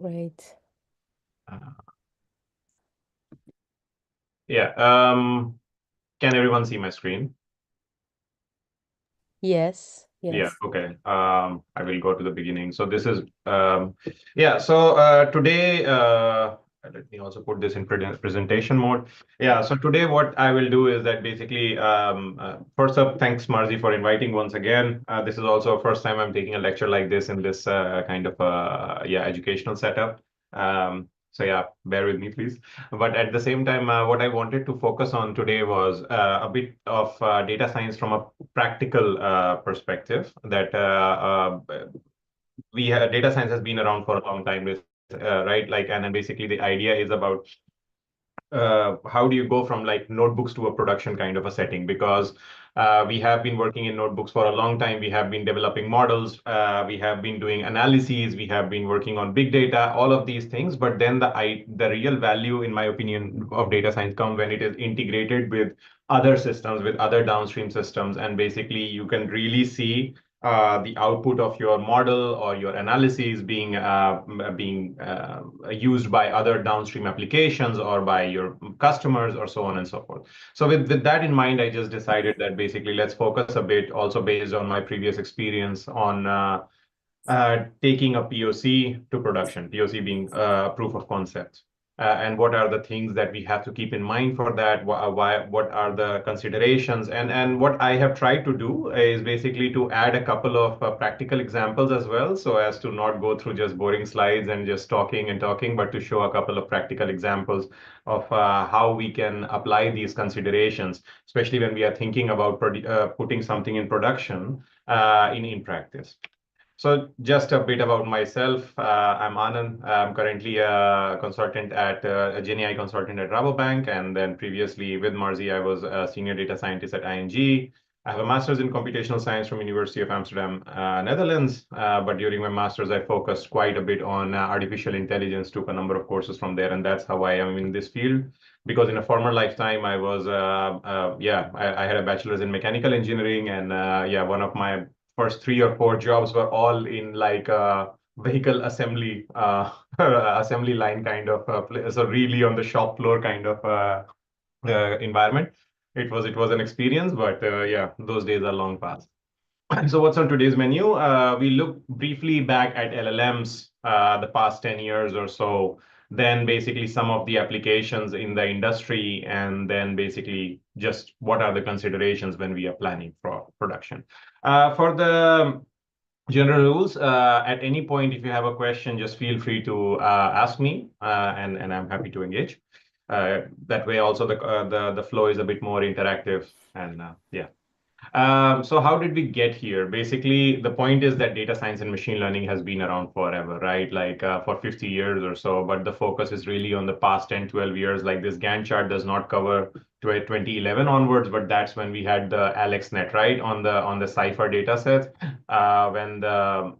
Great. Uh, yeah. Can everyone see my screen? Yes, Yeah. yes. Okay. I will go to the beginning. So this is yeah. So today, let me also put this in presentation mode. Yeah. So today, what I will do is that basically, first up, thanks Marzi for inviting once again. This is also first time I'm taking a lecture like this in this kind of yeah educational setup. So yeah, bear with me, please. But at the same time, what I wanted to focus on today was a bit of data science from a practical perspective. That we have, data science has been around for a long time, right? Like, and then basically the idea is about how do you go from like notebooks to a production kind of a setting? Because we have been working in notebooks for a long time. We have been developing models. We have been doing analyses. We have been working on big data, all of these things. But then the real value, in my opinion, of data science comes when it is integrated with other systems, with other downstream systems. And basically, you can really see the output of your model or your analyses being used by other downstream applications or by your customers or so on and so forth. So with that in mind, I just decided that basically let's focus a bit also based on my previous experience on taking a POC to production, POC being proof of concept. And what are the things that we have to keep in mind for that? What are the considerations? And what I have tried to do is basically to add a couple of practical examples as well, so as to not go through just boring slides and just talking and talking, but to show a couple of practical examples of how we can apply these considerations, especially when we are thinking about putting something in production in practice. So just a bit about myself. I'm Anand. I'm currently a consultant at a GenAI consultant at Rabobank, and then previously with Marzi, I was a senior data scientist at ING. I have a master's in computational science from University of Amsterdam, Netherlands. But during my master's, I focused quite a bit on artificial intelligence, took a number of courses from there, and that's how I am in this field. Because in a former lifetime, I was I had a bachelor's in mechanical engineering, and yeah, one of my first 3 or 4 jobs were all in like vehicle assembly assembly line kind of so really on the shop floor kind of environment. It was an experience, but yeah, those days are long past. So what's on today's menu? We look briefly back at LLMs, the past 10 years or so, then basically some of the applications in the industry, and then basically just what are the considerations when we are planning for production. For the general rules, at any point, if you have a question, just feel free to ask me, and I'm happy to engage. That way also the flow is a bit more interactive and yeah. So how did we get here? Basically, the point is that data science and machine learning has been around forever, right? Like for 50 years or so, but the focus is really on the past 10, 12 years. Like this Gantt chart does not cover 2011 onwards, but that's when we had the AlexNet, right? On the Cypher data set, when the,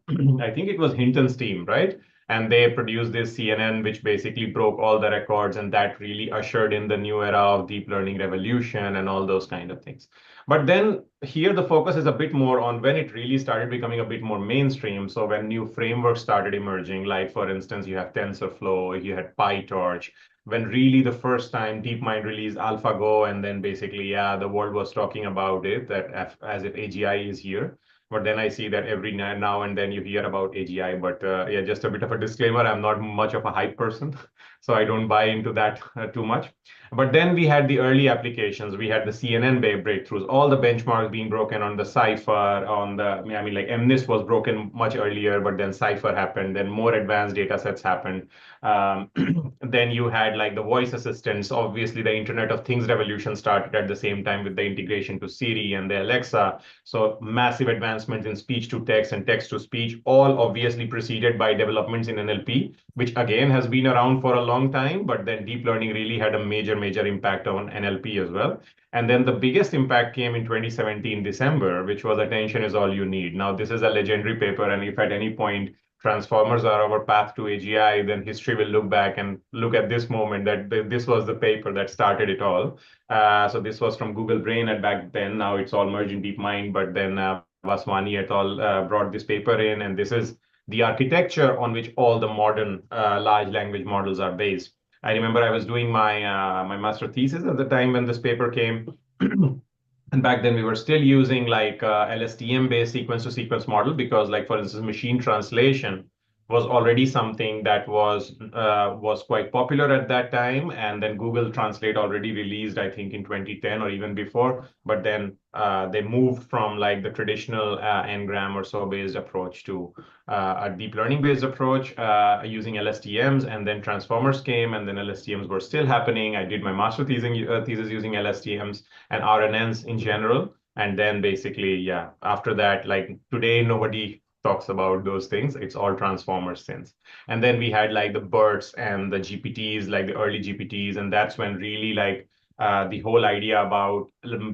I think it was Hinton's team, right? And they produced this CNN, which basically broke all the records, and that really ushered in the new era of deep learning revolution and all those kind of things. But then here the focus is a bit more on when it really started becoming a bit more mainstream. So when new frameworks started emerging, like for instance, you have TensorFlow, you had PyTorch, when really the first time DeepMind released AlphaGo, and then basically, yeah, the world was talking about it, that as if AGI is here. But then I see that every now and then you hear about AGI. But yeah, just a bit of a disclaimer, I'm not much of a hype person, so I don't buy into that too much. But then we had the early applications. We had the CNN breakthroughs, all the benchmarks being broken on the Cypher, on the, I mean, like MNIST was broken much earlier, but then Cypher happened, then more advanced data sets happened. Then you had like the voice assistants. Obviously, the Internet of Things revolution started at the same time with the integration to Siri and the Alexa. So massive advancements in speech to text and text to speech, all obviously preceded by developments in NLP, which again has been around for a long time, but then deep learning really had a major impact on NLP as well. And then the biggest impact came in 2017 December, which was attention is all you need. Now, this is a legendary paper, and if at any point transformers are our path to AGI, then history will look back and look at this moment that this was the paper that started it all. So this was from Google Brain at back then. Now it's all merged in DeepMind, but then Vaswani et al. Brought this paper in, and the architecture on which all the modern large language models are based. I remember I was doing my master thesis at the time when this paper came. And back then we were still using like LSTM based sequence to sequence model because, like, for instance, machine translation was already something that was quite popular at that time. And then Google Translate already released, I think, in 2010 or even before. But then they moved from like the traditional n-gram or so based approach to a deep learning based approach using LSTMs. And then transformers came, and then LSTMs were still happening. I did my master thesis using LSTMs and RNNs in general. And then basically, yeah, after that, like today, nobody talks about those things. It's all transformers since. And then we had like the BERTs and the GPTs, like the early GPTs. And that's when really like the whole idea about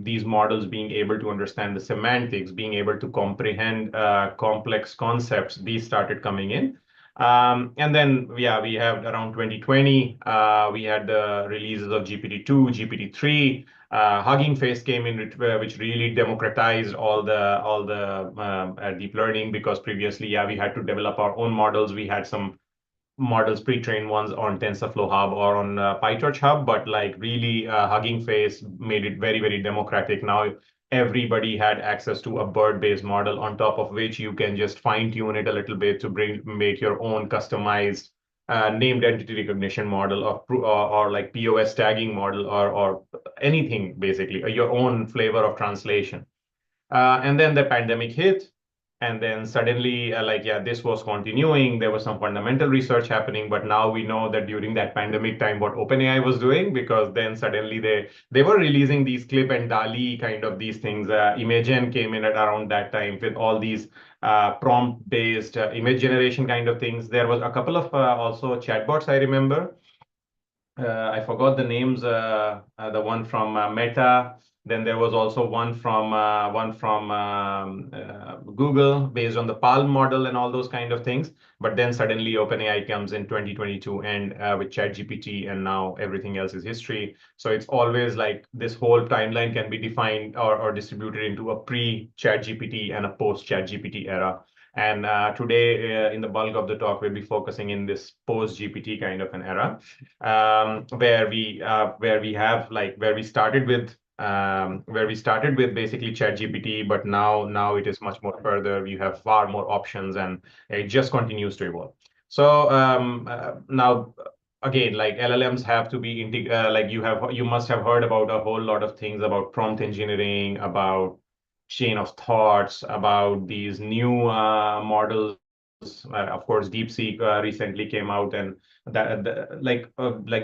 these models being able to understand the semantics, being able to comprehend complex concepts, these started coming in. And then, yeah, we have around 2020, we had the releases of GPT-2, GPT-3. Hugging Face came in, which really democratized all the deep learning, because previously, yeah, we had to develop our own models. We had some models, pre-trained ones on TensorFlow Hub or on PyTorch Hub, but like really Hugging Face made it very, very democratic. Now everybody had access to a BERT-based model on top of which you can just fine-tune it a little bit to make your own customized named entity recognition model or like POS tagging model or anything, basically, your own flavor of translation. And then the pandemic hit. And then suddenly, like, yeah, this was continuing. There was some fundamental research happening, but now we know that during that pandemic time, what OpenAI was doing, because then suddenly they were releasing these Clip and DALL-E kind of these things. Imagen came in at around that time with all these prompt-based image generation kind of things. There was a couple of also chatbots, I remember. I forgot the names. The one from Meta. Then there was also one from Google based on the Palm model and all those kind of things. But then suddenly OpenAI comes in 2022 and with ChatGPT, and now everything else is history. So it's always like this whole timeline can be defined or distributed into a pre-ChatGPT and a post-ChatGPT era. And today, in the bulk of the talk, we'll be focusing in this post-GPT kind of an era, where we started with basically ChatGPT, but now it is much more further. You have far more options, and it just continues to evolve. So now, again, like LLMs have to be like you must have heard about a whole lot of things about prompt engineering, about chain of thoughts, about these new models. Of course, DeepSeek recently came out, and like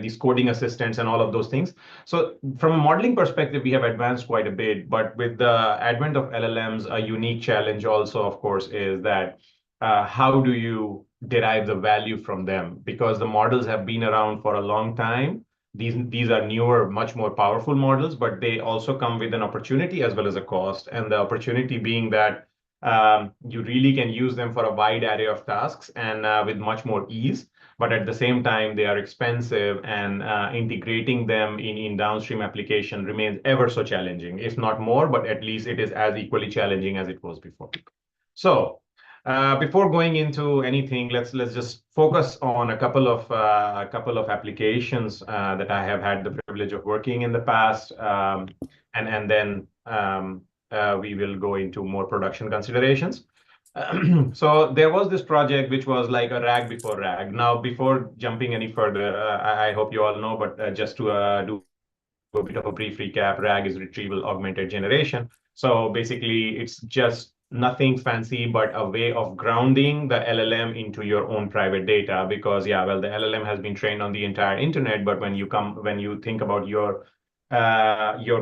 these coding assistants and all of those things. So from a modeling perspective, we have advanced quite a bit. But with the advent of LLMs, a unique challenge also, of course, is that how do you derive the value from them? Because the models have been around for a long time. These are newer, much more powerful models, but they also come with an opportunity as well as a cost. And the opportunity being that you really can use them for a wide array of tasks and with much more ease. But at the same time, they are expensive, and integrating them in downstream application remains ever so challenging, if not more, but at least it is as equally challenging as it was before. So before going into anything, let's just focus on a couple of applications that I have had the privilege of working in the past, and then we will go into more production considerations. So there was this project which was like a RAG before RAG. Now, before jumping any further, I hope you all know, but just to do a bit of a brief recap, RAG is retrieval augmented generation. So basically, it's just nothing fancy, but a way of grounding the LLM into your own private data. Because, yeah, well, the LLM has been trained on the entire internet, but when you think about your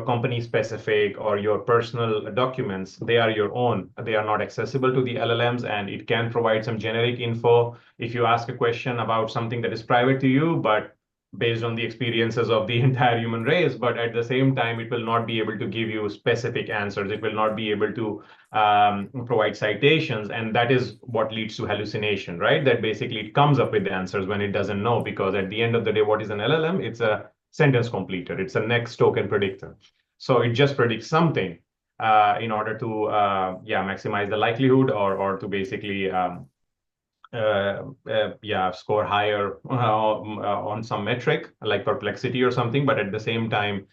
company specific or your personal documents, they are your own. They are not accessible to the LLMs, and it can provide some generic info if you ask a question about something that is private to you, but based on the experiences of the entire human race. But at the same time, it will not be able to give you specific answers. It will not be able to provide citations. And that is what leads to hallucination, right? That basically it comes up with the answers when it doesn't know, because at the end of the day, what is an LLM? It's a sentence completer. It's a next token predictor. So it just predicts something in order to maximize the likelihood or to basically score higher on some metric like perplexity or something, but at the same time,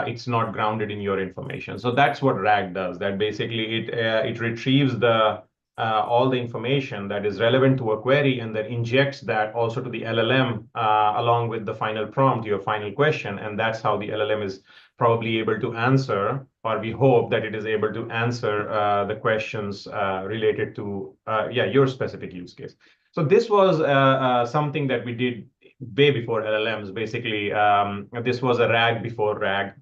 it's not grounded in your information. So that's what RAG does. That basically it retrieves the all the information that is relevant to a query and then injects that also to the LLM along with the final prompt, your final question, and that's how the LLM is probably able to answer, or we hope that it is able to answer the questions related to your specific use case. So this was something that we did way before LLMs. Basically, this was a RAG before RAG.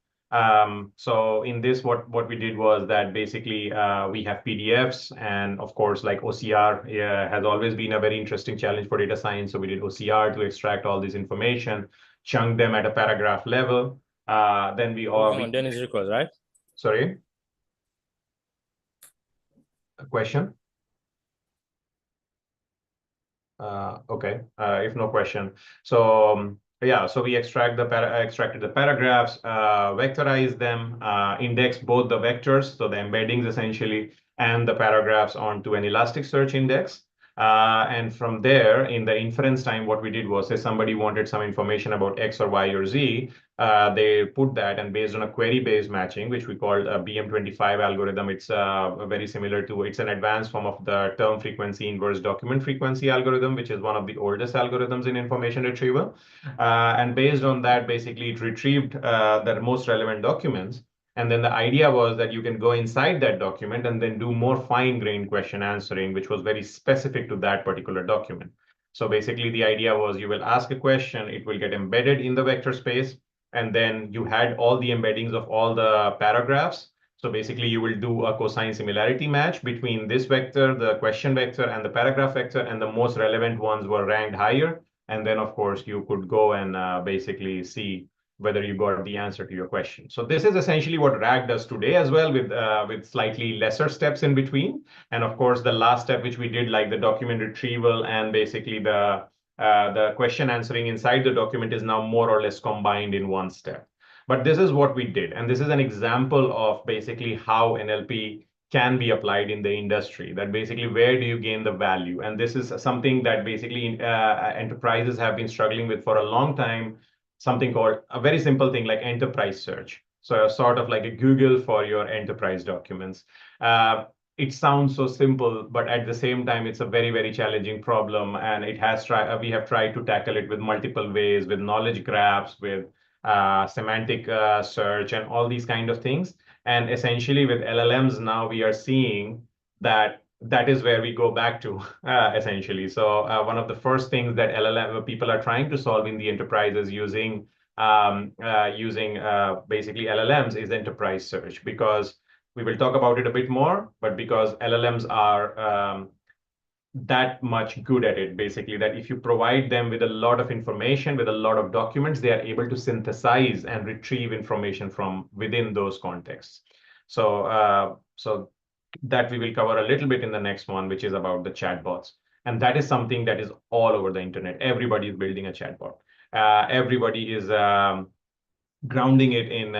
So in this, what we did was that basically we have PDFs, and of course, like OCR has always been a very interesting challenge for data science. So we did OCR to extract all this information, chunk them at a paragraph level. Then we all. Then is required, right? Sorry. A question? Okay, if no question. So yeah, so we extracted the paragraphs, vectorize them, index both the vectors, so the embeddings essentially, and the paragraphs onto an Elasticsearch index. And from there, in the inference time, what we did was, say somebody wanted some information about X or Y or Z, they put that, and based on a query-based matching, which we called a BM25 algorithm, it's very similar to, it's an advanced form of the term frequency inverse document frequency algorithm, which is one of the oldest algorithms in information retrieval. And based on that, basically, it retrieved the most relevant documents. And then the idea was that you can go inside that document and then do more fine-grained question answering, which was very specific to that particular document. So basically, the idea was you will ask a question, it will get embedded in the vector space, and then you had all the embeddings of all the paragraphs. So basically, you will do a cosine similarity match between this vector, the question vector, and the paragraph vector, and the most relevant ones were ranked higher. And then, of course, you could go and basically see whether you got the answer to your question. So this is essentially what RAG does today as well, with slightly lesser steps in between. And of course, the last step which we did, like the document retrieval and basically the question answering inside the document, is now more or less combined in one step. But this is what we did. And this is an example of basically how NLP can be applied in the industry, that basically where do you gain the value? And this is something that basically enterprises have been struggling with for a long time, something called a very simple thing like enterprise search. So sort of like a Google for your enterprise documents. It sounds so simple, but at the same time, it's a very, very challenging problem. And we have tried to tackle it with multiple ways, with knowledge graphs, with semantic search, and all these kind of things. And essentially with LLMs, now we are seeing that is where we go back to, essentially. So one of the first things that people are trying to solve in the enterprises using basically LLMs is enterprise search, because we will talk about it a bit more, but because LLMs are that much good at it, basically, that if you provide them with a lot of information, with a lot of documents, they are able to synthesize and retrieve information from within those contexts. So that we will cover a little bit in the next one, which is about the chatbots. And that is something that is all over the internet. Everybody is building a chatbot. Everybody is grounding it in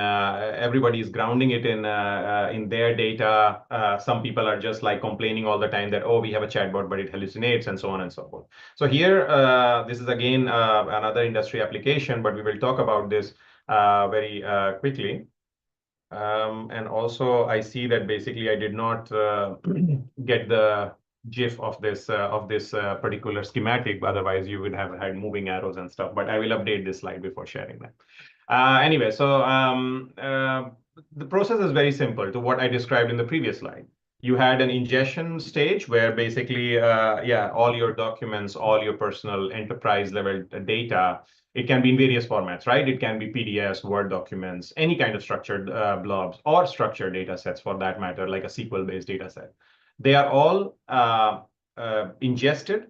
in their data. Some people are just like complaining all the time that, oh, we have a chatbot, but it hallucinates, and so on and so forth. So here, this is again another industry application, but we will talk about this very quickly. And also, I see that basically I did not get the GIF of this particular schematic. Otherwise, you would have had moving arrows and stuff. But I will update this slide before sharing that. Anyway, so the process is very simple to what I described in the previous slide. You had an ingestion stage where basically, all your documents, all your personal enterprise level data, it can be in various formats, right? It can be PDFs, Word documents, any kind of structured blobs, or structured data sets for that matter, like a SQL-based data set. They are all ingested,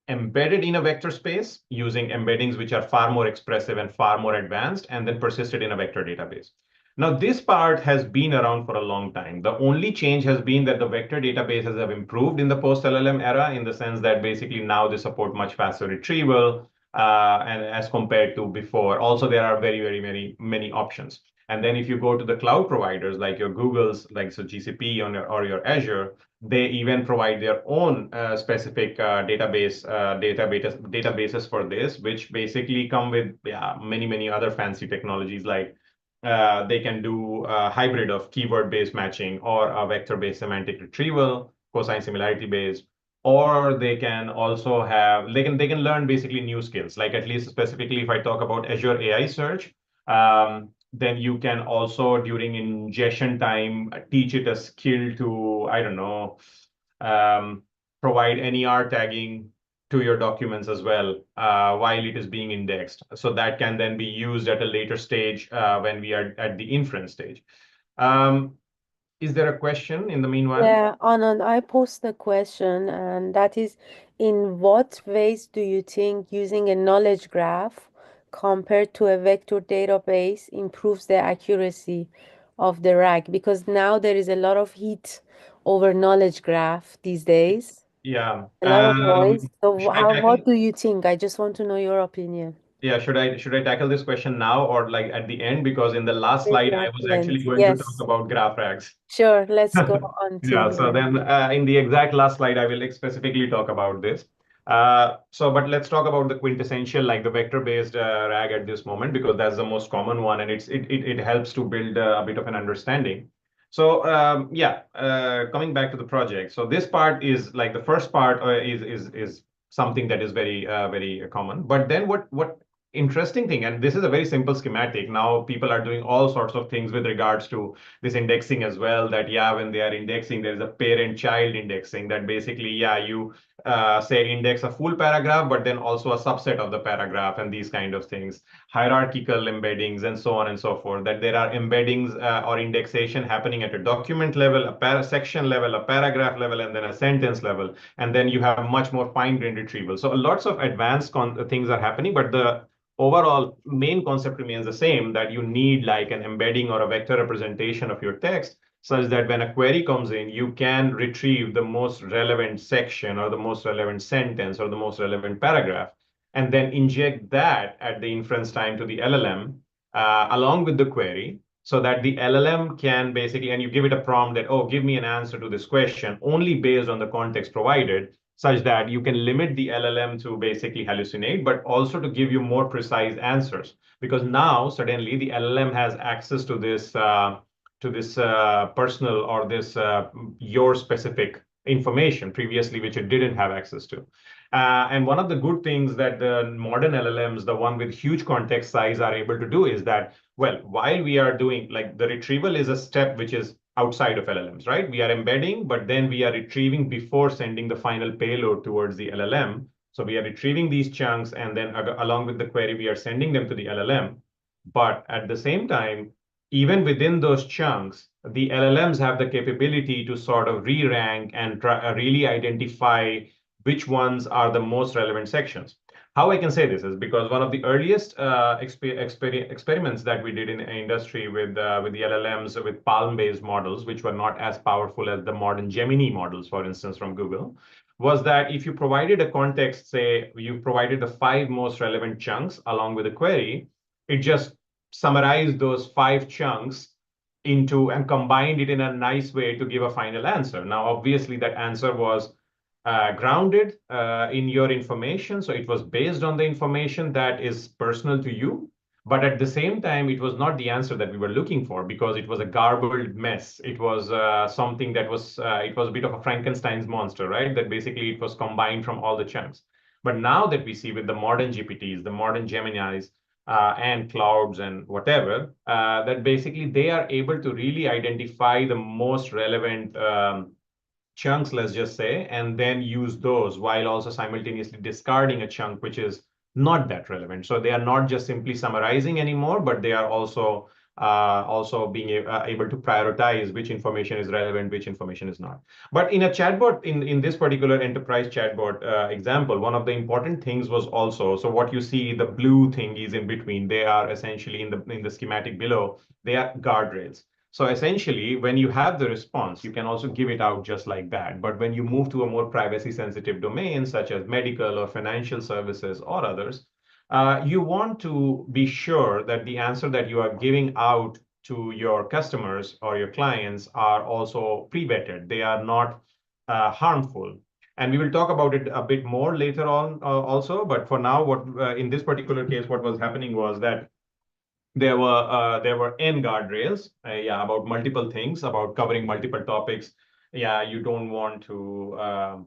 embedded in a vector space using embeddings which are far more expressive and far more advanced, and then persisted in a vector database. Now, this part has been around for a long time. The only change has been that the vector databases have improved in the post-LLM era, in the sense that basically now they support much faster retrieval, and as compared to before. Also, there are very, very, very many options. And then if you go to the cloud providers like your Google's, like so GCP or your Azure, they even provide their own specific databases for this, which basically come with many, many other fancy technologies like they can do a hybrid of keyword-based matching or a vector-based semantic retrieval, cosine similarity based, or they can also have they can learn basically new skills. Like at least specifically, if I talk about Azure AI search, then you can also during ingestion time teach it a skill to, I don't know, um, provide NER tagging to your documents as well while it is being indexed. So that can then be used at a later stage when we are at the inference stage. Um, is there a question in the meanwhile? Yeah, Anand, I posed a question, and that is, in what ways do you think using a knowledge graph compared to a vector database improves the accuracy of the RAG? Because now there is a lot of heat over knowledge graph these days, Yeah. a lot of noise. So Should I how, tackle? what do you think? I just want to know your opinion. Yeah, should I tackle this question now or like at the end? Because in the last Maybe slide, I at was the end. actually going to talk Yes, about graph rags. sure. Let's go until Yeah, the so end. then in the exact last slide, I will specifically talk about this. But let's talk about the quintessential, like the vector-based RAG at this moment, because that's the most common one, and it helps to build a bit of an understanding. So coming back to the project. So this part is like the first part is something that is very common. But then what interesting thing, and this is a very simple schematic. Now people are doing all sorts of things with regards to this indexing as well, that when they are indexing, there's a parent child indexing that basically you say index a full paragraph but then also a subset of the paragraph and these kind of things, hierarchical embeddings and so on and so forth, that there are embeddings or indexation happening at a document level, a section level, a paragraph level, and then a sentence level, and then you have much more fine-grained retrieval. So lots of advanced things are happening, but the overall main concept remains the same, that you need like an embedding or a vector representation of your text such that when a query comes in, you can retrieve the most relevant section or the most relevant sentence or the most relevant paragraph, and then inject that at the inference time to the LLM along with the query, so that the LLM can basically, and you give it a prompt that, oh, give me an answer to this question only based on the context provided, such that you can limit the LLM to basically hallucinate, but also to give you more precise answers. Because now suddenly the LLM has access to this personal or this your specific information previously, which it didn't have access to. And one of the good things that the modern LLMs, the one with huge context size, are able to do is that, well, while we are doing like the retrieval is a step which is outside of LLMs, right? We are embedding, but then we are retrieving before sending the final payload towards the LLM. So we are retrieving these chunks, and then along with the query, we are sending them to the LLM. But at the same time, even within those chunks, the LLMs have the capability to sort of re-rank and really identify which ones are the most relevant sections. How I can say this is because one of the earliest experiments that we did in industry with the LLMs with Palm-based models, which were not as powerful as the modern Gemini models, for instance, from Google, was that if you provided a context, say you provided the 5 most relevant chunks along with a query, it just summarized those 5 chunks into and combined it in a nice way to give a final answer. Now, obviously, that answer was grounded in your information. So it was based on the information that is personal to you. But at the same time, it was not the answer that we were looking for because it was a garbled mess. It was something that it was a bit of a Frankenstein's monster, right? That basically it was combined from all the chunks. But now that we see with the modern GPTs, the modern Geminis, and clouds and whatever, that basically they are able to really identify the most relevant chunks, let's just say, and then use those while also simultaneously discarding a chunk which is not that relevant. So they are not just simply summarizing anymore, but they are also being able to prioritize which information is relevant, which information is not. But in a chatbot, in this particular enterprise chatbot example, one of the important things was also, so what you see, the blue thing is in between. They are essentially in the schematic below, they are guardrails. So essentially, when you have the response, you can also give it out just like that. But when you move to a more privacy sensitive domain, such as medical or financial services or others, You want to be sure that the answer that you are giving out to your customers or your clients are also pre-vetted. They are not harmful. And we will talk about it a bit more later on also. But for now, what in this particular case, what was happening was that there were N guardrails, yeah, about multiple things, about covering multiple topics. Yeah, you don't want to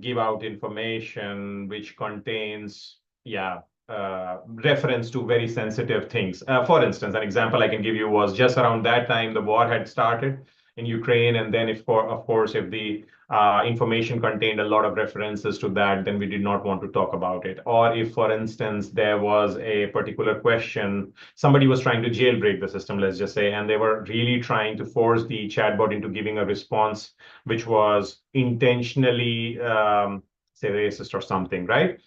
give out information which contains, yeah, reference to very sensitive things. For instance, an example I can give you was just around that time the war had started in Ukraine, and then if, of course, if the information contained a lot of references to that, then we did not want to talk about it. Or if, for instance, there was a particular question, somebody was trying to jailbreak the system, let's just say, and they were really trying to force the chatbot into giving a response which was intentionally, say, racist or something, right?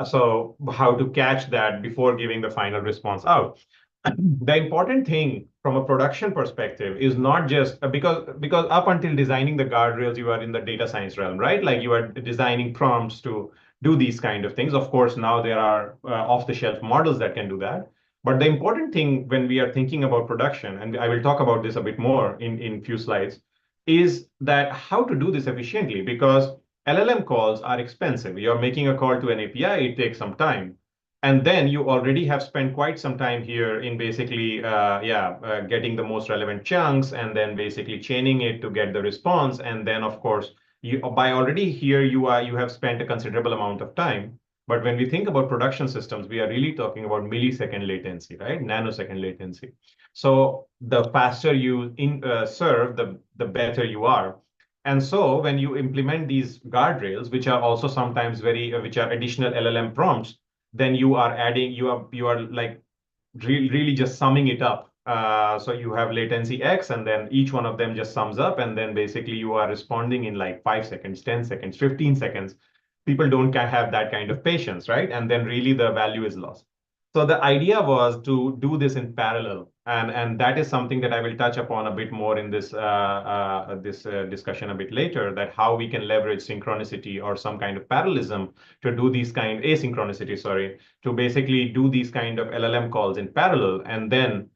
So how to catch that before giving the final response out? The important thing from a production perspective is not just because up until designing the guardrails, you are in the data science realm, right? Like you are designing prompts to do these kind of things. Of course, now there are off-the-shelf models that can do that. But the important thing when we are thinking about production, and I will talk about this a bit more in few slides, is that how to do this efficiently, because LLM calls are expensive. You're making a call to an API, it takes some time. And then you already have spent quite some time here in basically, getting the most relevant chunks and then basically chaining it to get the response. And then, of course, you by already here you have spent a considerable amount of time. But when we think about production systems, we are really talking about millisecond latency, right? Nanosecond latency. So the faster you serve, the better you are. And so when you implement these guardrails, which are also sometimes which are additional LLM prompts, then you are adding, you are like really just summing it up. So you have latency X, and then each one of them just sums up, and then basically you are responding in like 5 seconds, 10 seconds, 15 seconds. People don't have that kind of patience, right? And then really the value is lost. So the idea was to do this in parallel, and that is something that I will touch upon a bit more in this discussion a bit later. That how we can leverage synchronicity or some kind of parallelism to do these kind asynchronicity, sorry, to basically do these kind of LLM calls in parallel and then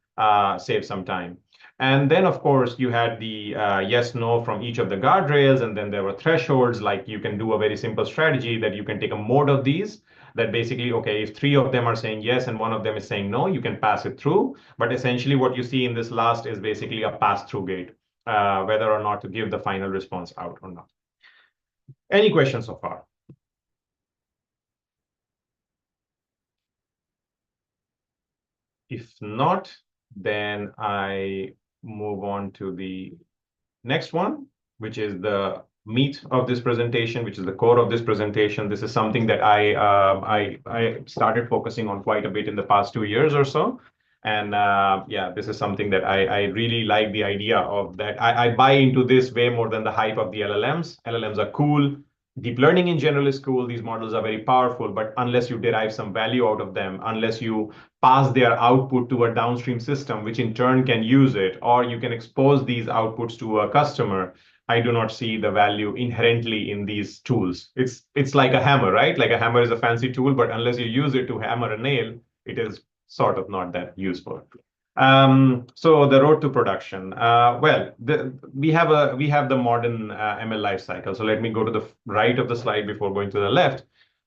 save some time. And then, of course, you had the yes, no from each of the guardrails. And then there were thresholds, like you can do a very simple strategy that you can take a mode of these that basically, okay, if three of them are saying yes and one of them is saying no, you can pass it through. But essentially what you see in this last is basically a pass-through gate, whether or not to give the final response out or not. Any questions so far? If not, then I move on to the next one, which is the meat of this presentation, which is the core of this presentation. This is something that I started focusing on quite a bit in the past 2 years or so. And yeah, this is something that I really like the idea of that. I buy into this way more than the hype of the LLMs. LLMs are cool. Deep learning in general is cool. These models are very powerful, but unless you derive some value out of them, unless you pass their output to a downstream system, which in turn can use it, or you can expose these outputs to a customer, I do not see the value inherently in these tools. It's like a hammer, right? Like a hammer is a fancy tool, but unless you use it to hammer a nail, it is sort of not that useful. So the road to production. Well, we have the modern ML life cycle. So let me go to the right of the slide before going to the left.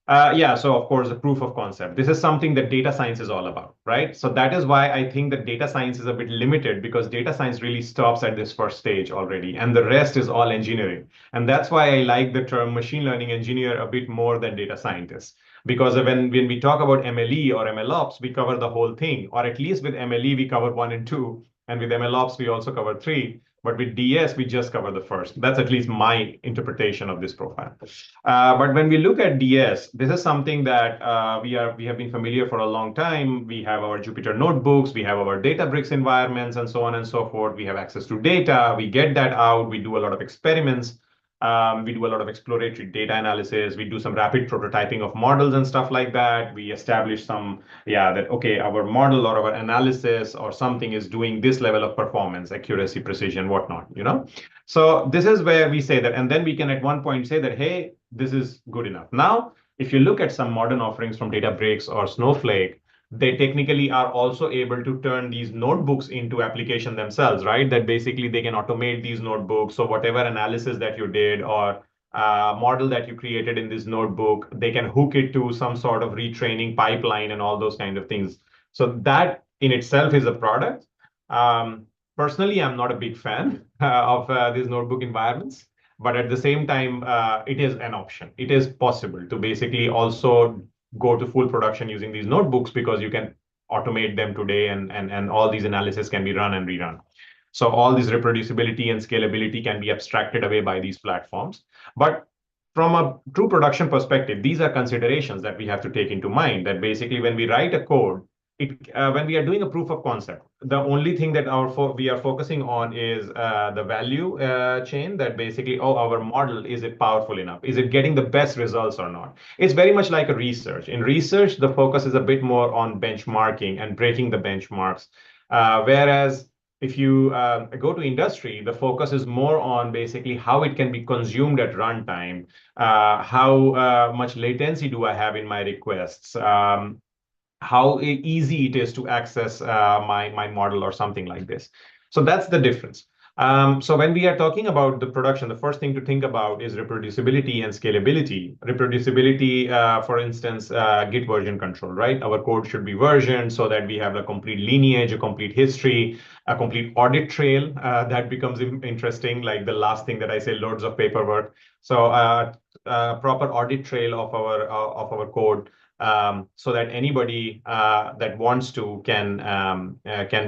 Yeah, so of course, the proof of concept. This is something that data science is all about, right? So that is why I think that data science is a bit limited, because data science really stops at this first stage already, and the rest is all engineering. And that's why I like the term machine learning engineer a bit more than data scientist. Because when we talk about MLE or MLOps, we cover the whole thing, or at least with MLE, we cover 1 and 2. And with MLOps, we also cover 3. But with DS, we just cover the first. That's at least my interpretation of this profile. But when we look at DS, this is something that we have been familiar for a long time. We have our Jupyter notebooks, we have our Databricks environments, and so on and so forth. We have access to data. We get that out. We do a lot of experiments. We do a lot of exploratory data analysis. We do some rapid prototyping of models and stuff like that. We establish some, yeah, that, okay, our model or our analysis or something is doing this level of performance, accuracy, precision, whatnot, you know? So this is where we say that, and then we can at one point say that, hey, this is good enough. Now, If you look at some modern offerings from Databricks or Snowflake, they technically are also able to turn these notebooks into application themselves, right? That basically they can automate these notebooks. So whatever analysis that you did or model that you created in this notebook, they can hook it to some sort of retraining pipeline and all those kind of things. So that in itself is a product. Um, Personally, I'm not a big fan of these notebook environments, but at the same time, it is an option. It is possible to basically also go to full production using these notebooks because you can automate them today and all these analysis can be run and rerun. So all this reproducibility and scalability can be abstracted away by these platforms. But from a true production perspective, these are considerations that we have to take into mind that basically when we write a code, when we are doing a proof of concept, the only thing that we are focusing on is the value chain that basically, oh, our model, is it powerful enough? Is it getting the best results or not? It's very much like a research. In research, the focus is a bit more on benchmarking and breaking the benchmarks. Whereas if you go to industry, the focus is more on basically how it can be consumed at runtime, how much latency do I have in my requests, how easy it is to access my model or something like this. So that's the difference. So when we are talking about the production, the first thing to think about is reproducibility and scalability. Reproducibility, for instance, Git version control, right? Our code should be versioned so that we have a complete lineage, a complete history, a complete audit trail. That becomes interesting, like the last thing that I say, loads of paperwork. So proper audit trail of our code, so that anybody that wants to can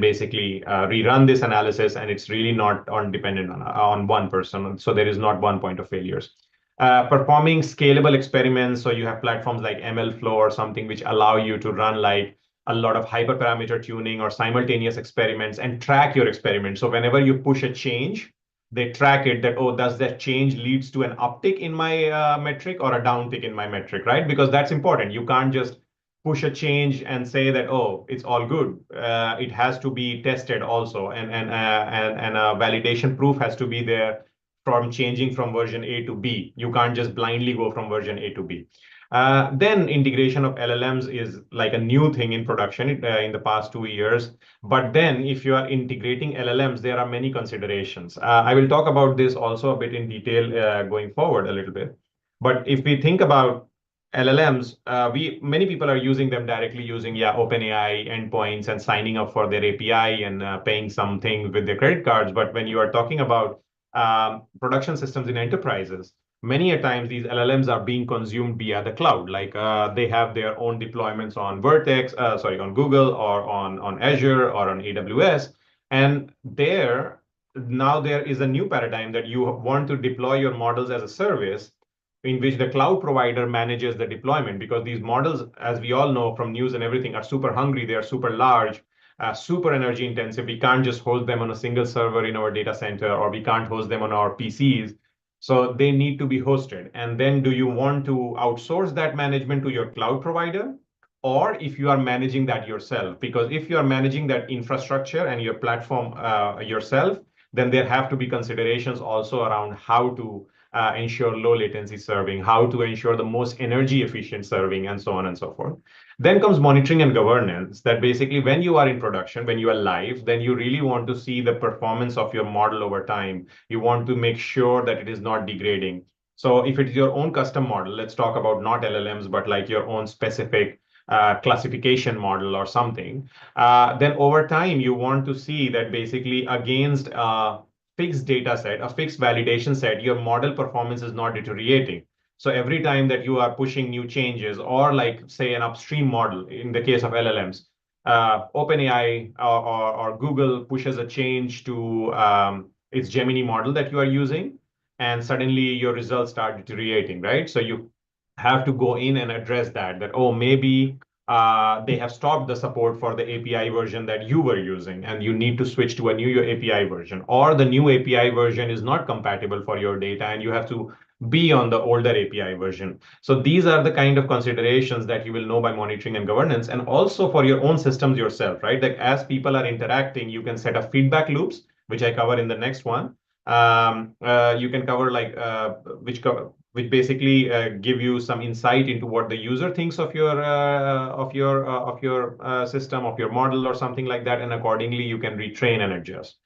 basically rerun this analysis, and it's really not on dependent on one person. So there is not one point of failures. Performing scalable experiments. So you have platforms like MLflow or something which allow you to run like a lot of hyperparameter tuning or simultaneous experiments and track your experiment. So whenever you push a change, they track it that, oh, does that change leads to an uptick in my metric or a downtick in my metric, right? Because that's important. You can't just push a change and say that, oh, it's all good. It has to be tested also, and a validation proof has to be there from changing from version A to B. You can't just blindly go from version A to B. Then integration of LLMs is like a new thing in production in the past 2 years. But then if you are integrating LLMs, there are many considerations. I will talk about this also a bit in detail going forward a little bit. But if we think about LLMs, many people are using them directly using OpenAI endpoints and signing up for their API and paying something with their credit cards. But when you are talking about production systems in enterprises, many a times these LLMs are being consumed via the cloud. Like they have their own deployments on on Google or on Azure or on AWS. And now there is a new paradigm that you want to deploy your models as a service in which the cloud provider manages the deployment, because these models, as we all know from news and everything, are super hungry. They are super large, super energy intensive. We can't just host them on a single server in our data center, or we can't host them on our PCs. So they need to be hosted. And then do you want to outsource that management to your cloud provider? Or if you are managing that yourself? Because if you are managing that infrastructure and your platform yourself, then there have to be considerations also around how to ensure low latency serving, how to ensure the most energy efficient serving, and so on and so forth. Then comes monitoring and governance, that basically when you are in production, when you are live, then you really want to see the performance of your model over time. You want to make sure that it is not degrading. So if it's your own custom model, let's talk about not LLMs, but like your own specific classification model or something, then over time, you want to see that basically against a fixed data set, a fixed validation set, your model performance is not deteriorating. So every time that you are pushing new changes, or like say an upstream model, in the case of LLMs, OpenAI or Google pushes a change to its Gemini model that you are using, and suddenly your results start deteriorating, right? So you have to go in and address that, oh, maybe they have stopped the support for the API version that you were using, and you need to switch to a new API version, or the new API version is not compatible for your data, and you have to be on the older API version. So these are the kind of considerations that you will know by monitoring and governance, and also for your own systems yourself, right? Like as people are interacting, you can set up feedback loops, which I cover in the next one. You can cover like which basically give you some insight into what the user thinks of your system, of your model, or something like that, and accordingly you can retrain and adjust.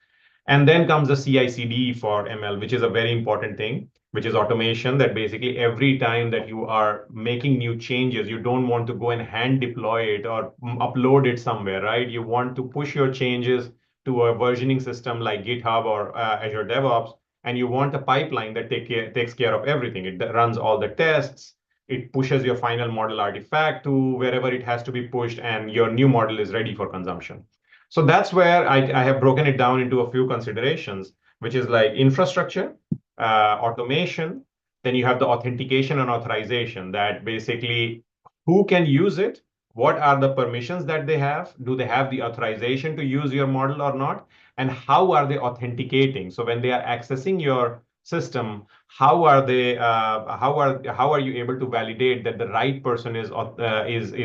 And then comes the CI/CD for ML, which is a very important thing, which is automation. That basically every time that you are making new changes, you don't want to go and hand deploy it or upload it somewhere, right? You want to push your changes to a versioning system like GitHub or Azure DevOps, and you want a pipeline that takes care of everything. It runs all the tests. It pushes your final model artifact to wherever it has to be pushed, and your new model is ready for consumption. So that's where I have broken it down into a few considerations, which is like infrastructure, automation. Then you have the authentication and authorization, that basically who can use it, what are the permissions that they have, do they have the authorization to use your model or not, and how are they authenticating? So when they are accessing your system, how are you able to validate that the right person is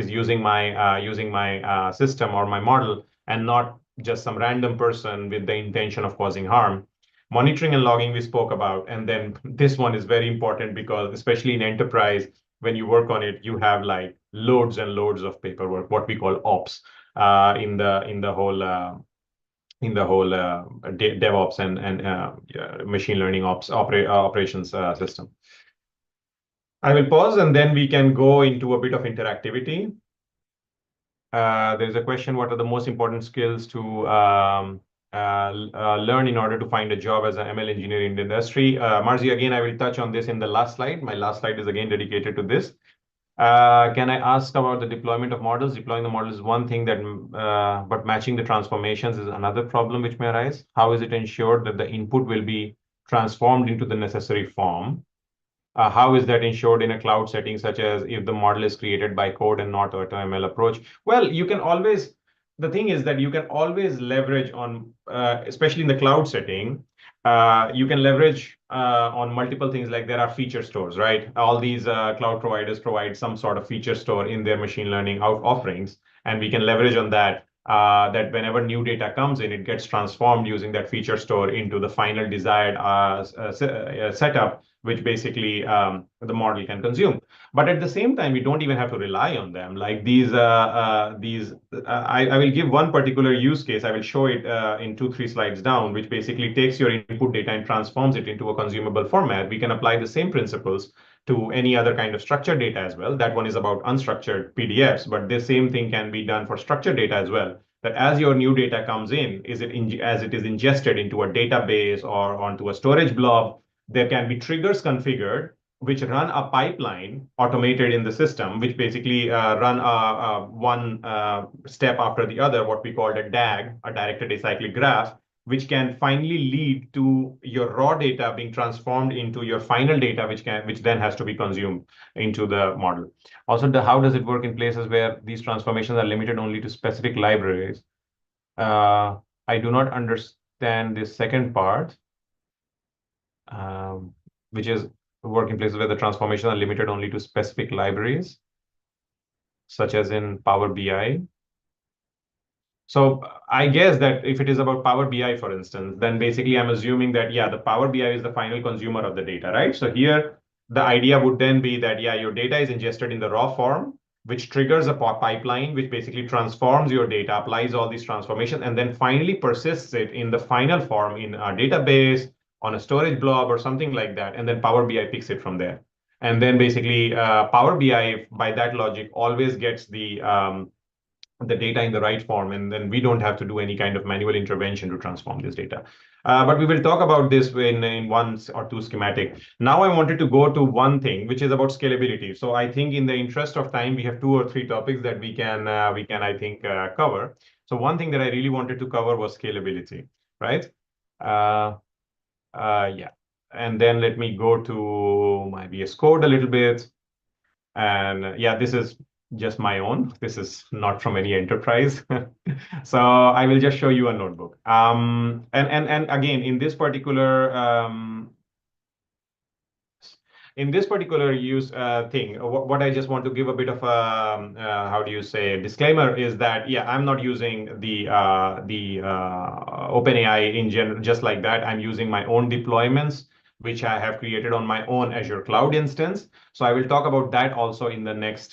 using my system or my model, and not just some random person with the intention of causing harm? Monitoring and logging we spoke about, and then this one is very important because especially in enterprise, when you work on it, you have like loads and loads of paperwork, what we call ops, in the whole DevOps and machine learning operations system. I will pause and then we can go into a bit of interactivity. There's a question: what are the most important skills to learn in order to find a job as an ML engineer in the industry? Marzi, again, I will touch on this in the last slide. My last slide is again dedicated to this. Can I ask about the deployment of models? Deploying the models is one thing, but matching the transformations is another problem which may arise. How is it ensured that the input will be transformed into the necessary form? How is that ensured in a cloud setting, such as if the model is created by code and not AutoML approach? Well, the thing is that you can always leverage on, especially in the cloud setting, you can leverage on multiple things. Like there are feature stores, right? All these cloud providers provide some sort of feature store in their machine learning offerings, and we can leverage on that. That whenever new data comes in, it gets transformed using that feature store into the final desired setup, which basically the model can consume. But at the same time, we don't even have to rely on them. Like I will give one particular use case. I will show it in 2-3 slides down, which basically takes your input data and transforms it into a consumable format. We can apply the same principles to any other kind of structured data as well. That one is about unstructured PDFs, but the same thing can be done for structured data as well. That as your new data comes in, as it is ingested into a database or onto a storage blob, there can be triggers configured which run a pipeline automated in the system, which basically run one step after the other, what we call a DAG, a directed acyclic graph, which can finally lead to your raw data being transformed into your final data, which then has to be consumed into the model. Also, how does it work in places where these transformations are limited only to specific libraries? I do not understand this second part, which is working places where the transformations are limited only to specific libraries, such as in Power BI. So I guess that if it is about Power BI, for instance, then basically I'm assuming that, yeah, the Power BI is the final consumer of the data, right? So here, the idea would then be that, yeah, your data is ingested in the raw form, which triggers a pipeline, which basically transforms your data, applies all these transformations, and then finally persists it in the final form in a database, on a storage blob or something like that. And then Power BI picks it from there. And then basically Power BI, by that logic, always gets the data in the right form, and then we don't have to do any kind of manual intervention to transform this data. But we will talk about this in one or two schematic. Now I wanted to go to one thing, which is about scalability. So I think in the interest of time, we have 2 or 3 topics that we can I think cover. So one thing that I really wanted to cover was scalability, right? Yeah. And then let me go to my VS Code a little bit. And yeah, this is just my own. This is not from any enterprise. So I will just show you a notebook. And again, in this particular use thing, what I just want to give a bit of a how do you say, disclaimer is that, yeah, I'm not using the OpenAI engine just like that. I'm using my own deployments which I have created on my own Azure cloud instance. So I will talk about that also in the next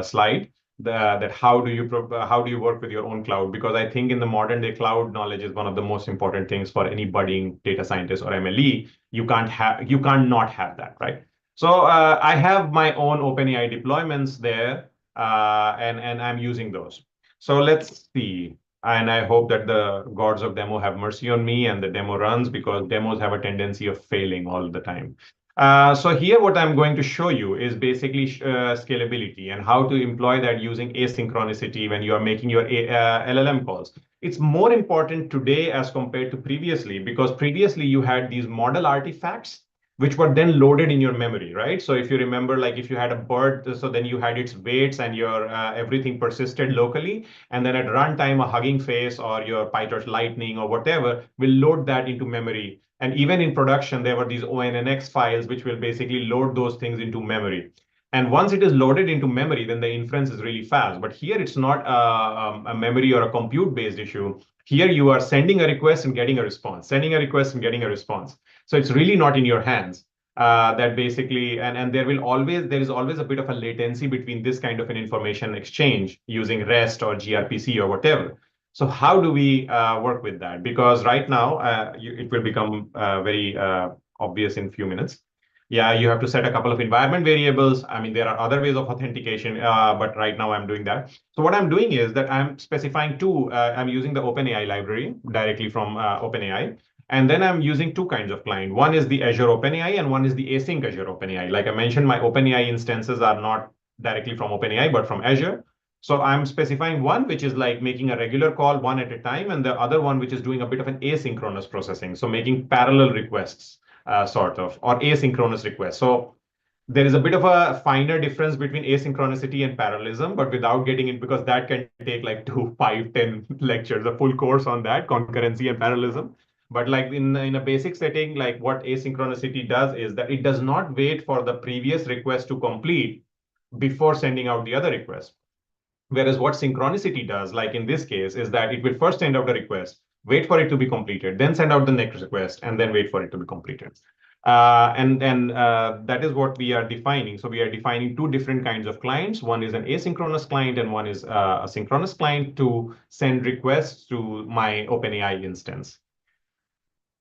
slide. That how do you work with your own cloud? Because I think in the modern day, cloud knowledge is one of the most important things for any budding data scientist or MLE. You can't not have that, right? So I have my own OpenAI deployments there, and I'm using those. So let's see. And I hope that the gods of demo have mercy on me and the demo runs, because demos have a tendency of failing all the time. So here what I'm going to show you is basically scalability and how to employ that using asynchronicity when you are making your LLM calls. It's more important today as compared to previously, because previously you had these model artifacts which were then loaded in your memory, right? So if you remember, like if you had a bird, so then you had its weights and your everything persisted locally. And then at runtime, a Hugging Face or your PyTorch Lightning or whatever will load that into memory. And even in production, there were these ONNX files which will basically load those things into memory. And once it is loaded into memory, then the inference is really fast. But here it's not a memory or a compute based issue. Here you are sending a request and getting a response, sending a request and getting a response. So it's really not in your hands. That basically, and there is always a bit of a latency between this kind of an information exchange using REST or gRPC or whatever. So how do we work with that? Because right now, it will become very obvious in a few minutes. Yeah, you have to set a couple of environment variables. I mean, there are other ways of authentication, but right now I'm doing that. So what I'm doing is that I'm specifying I'm using the OpenAI library directly from OpenAI. And then I'm using two kinds of client. One is the Azure OpenAI and one is the async Azure OpenAI. Like I mentioned, my OpenAI instances are not directly from OpenAI, but from Azure. So I'm specifying one, which is like making a regular call one at a time, and the other one, which is doing a bit of an asynchronous processing. So making parallel requests, sort of, or asynchronous requests. So there is a bit of a finer difference between asynchronicity and parallelism, but without getting it, because that can take like 2, 5, 10 lectures, a full course on that, concurrency and parallelism. But like in a basic setting, like what asynchronicity does is that it does not wait for the previous request to complete before sending out the other request. Whereas what synchronicity does, like in this case, is that it will first send out a request, wait for it to be completed, then send out the next request, and then wait for it to be completed. And that is what we are defining. So we are defining two different kinds of clients. One is an asynchronous client, and one is a synchronous client to send requests to my OpenAI instance.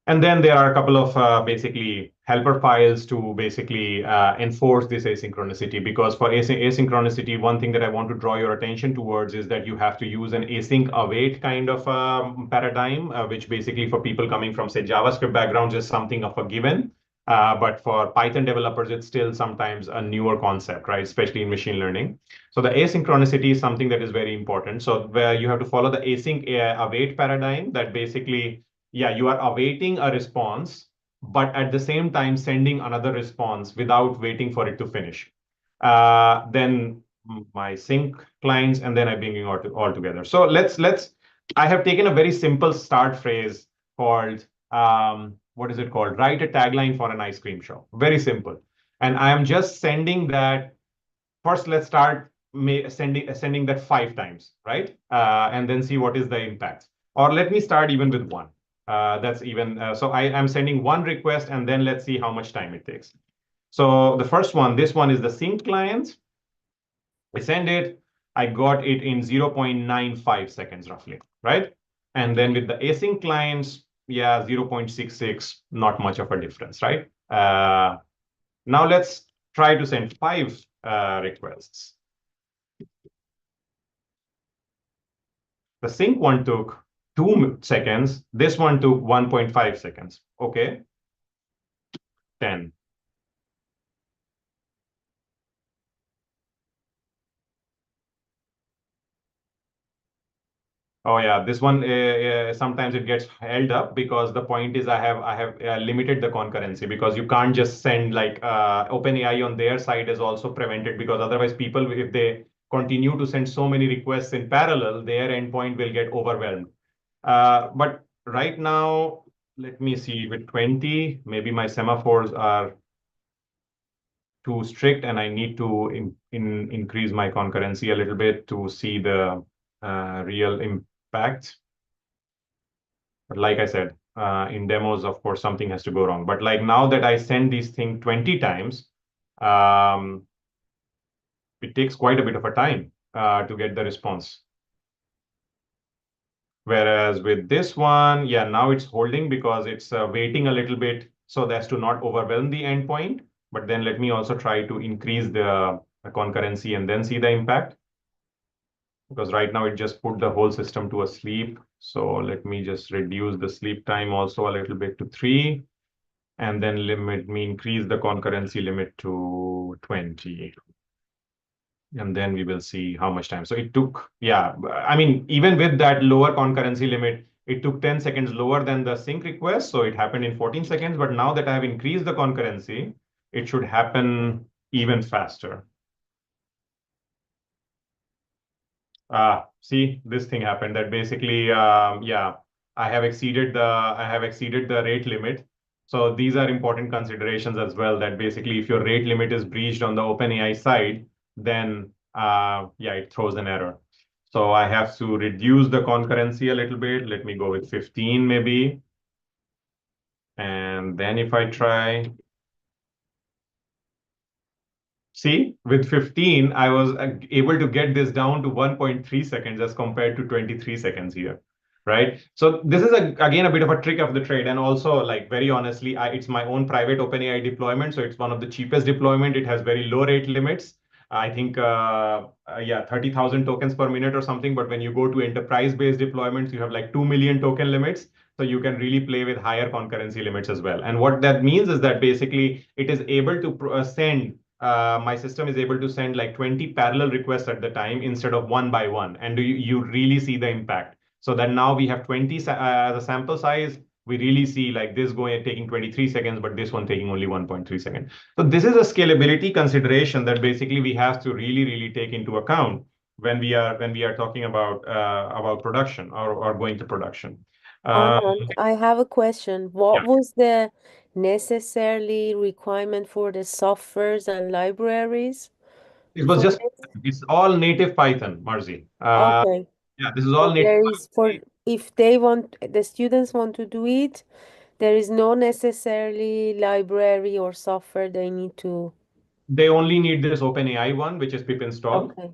And then there are a couple of basically helper files to basically enforce this asynchronicity. Because for asynchronicity, one thing that I want to draw your attention towards is that you have to use an async await kind of paradigm, which basically for people coming from, say, JavaScript backgrounds is something of a given. But for Python developers, it's still sometimes a newer concept, right? Especially in machine learning. So the asynchronicity is something that is very important. So where you have to follow the async await paradigm, that basically, yeah, you are awaiting a response, but at the same time sending another response without waiting for it to finish. Then my sync clients, and then I bring it all together. So I have taken a very simple start phrase called, what is it called? Write a tagline for an ice cream shop. Very simple. And I am just sending that. First, let's start sending that 5 times, right? And then see what is the impact. Or let me start even with one. That's even, so I am sending one request, and then let's see how much time it takes. So the first one, this one is the sync client. I send it, I got it in 0.95 seconds roughly, right? And then with the async clients, yeah, 0.66, not much of a difference, right? Now let's try to send 5 requests. The sync one took 2 seconds. This one took 1.5 seconds. Okay, 10. Oh yeah, this one sometimes it gets held up, because the point is I have limited the concurrency, because you can't just send like OpenAI on their side is also prevented, because otherwise people, if they continue to send so many requests in parallel, their endpoint will get overwhelmed. But right now, let me see, with 20, maybe my semaphores are too strict, and I need to increase my concurrency a little bit to see the real impact. But like I said, In demos, of course, something has to go wrong. But like now that I send these things 20 times, um, it takes quite a bit of a time to get the response. Whereas with this one, yeah, now it's holding because it's waiting a little bit so as to not overwhelm the endpoint. But then let me also try to increase the concurrency and then see the impact. Because right now it just put the whole system to a sleep. So let me just reduce the sleep time also a little bit to 3. And then increase the concurrency limit to 20. And then we will see how much time. So it took, yeah, I mean, even with that lower concurrency limit, it took 10 seconds lower than the sync request. So it happened in 14 seconds. But now that I have increased the concurrency, it should happen even faster. See, this thing happened that basically, yeah, I have exceeded the rate limit. So these are important considerations as well, that basically if your rate limit is breached on the OpenAI side, then yeah, it throws an error. So I have to reduce the concurrency a little bit. Let me go with 15 maybe. And then if I try, see, with 15, I was able to get this down to 1.3 seconds as compared to 23 seconds here, right? So this is again a bit of a trick of the trade. And also, like, very honestly, it's my own private OpenAI deployment. So it's one of the cheapest deployment. It has very low rate limits. I think, yeah, 30,000 tokens per minute or something. But when you go to enterprise-based deployments, you have like 2 million token limits. So you can really play with higher concurrency limits as well. And what that means is that basically it is able to send my system is able to send like 20 parallel requests at the time instead of one by one. And you really see the impact. So that now we have 20 as a sample size. We really see like this going taking 23 seconds, but this one taking only 1.3 seconds. So this is a scalability consideration that basically we have to really take into account when we are talking about production or going to production. Uh, Anand, I have a question. What yeah, was the necessarily requirement for the softwares and libraries it was for just this? it's all native Python, Marzi. Okay. Yeah, this is all So native. there is for if they want the students want to do it, there is no necessarily library or software they need to. They only need this OpenAI one, which is pip install. Okay.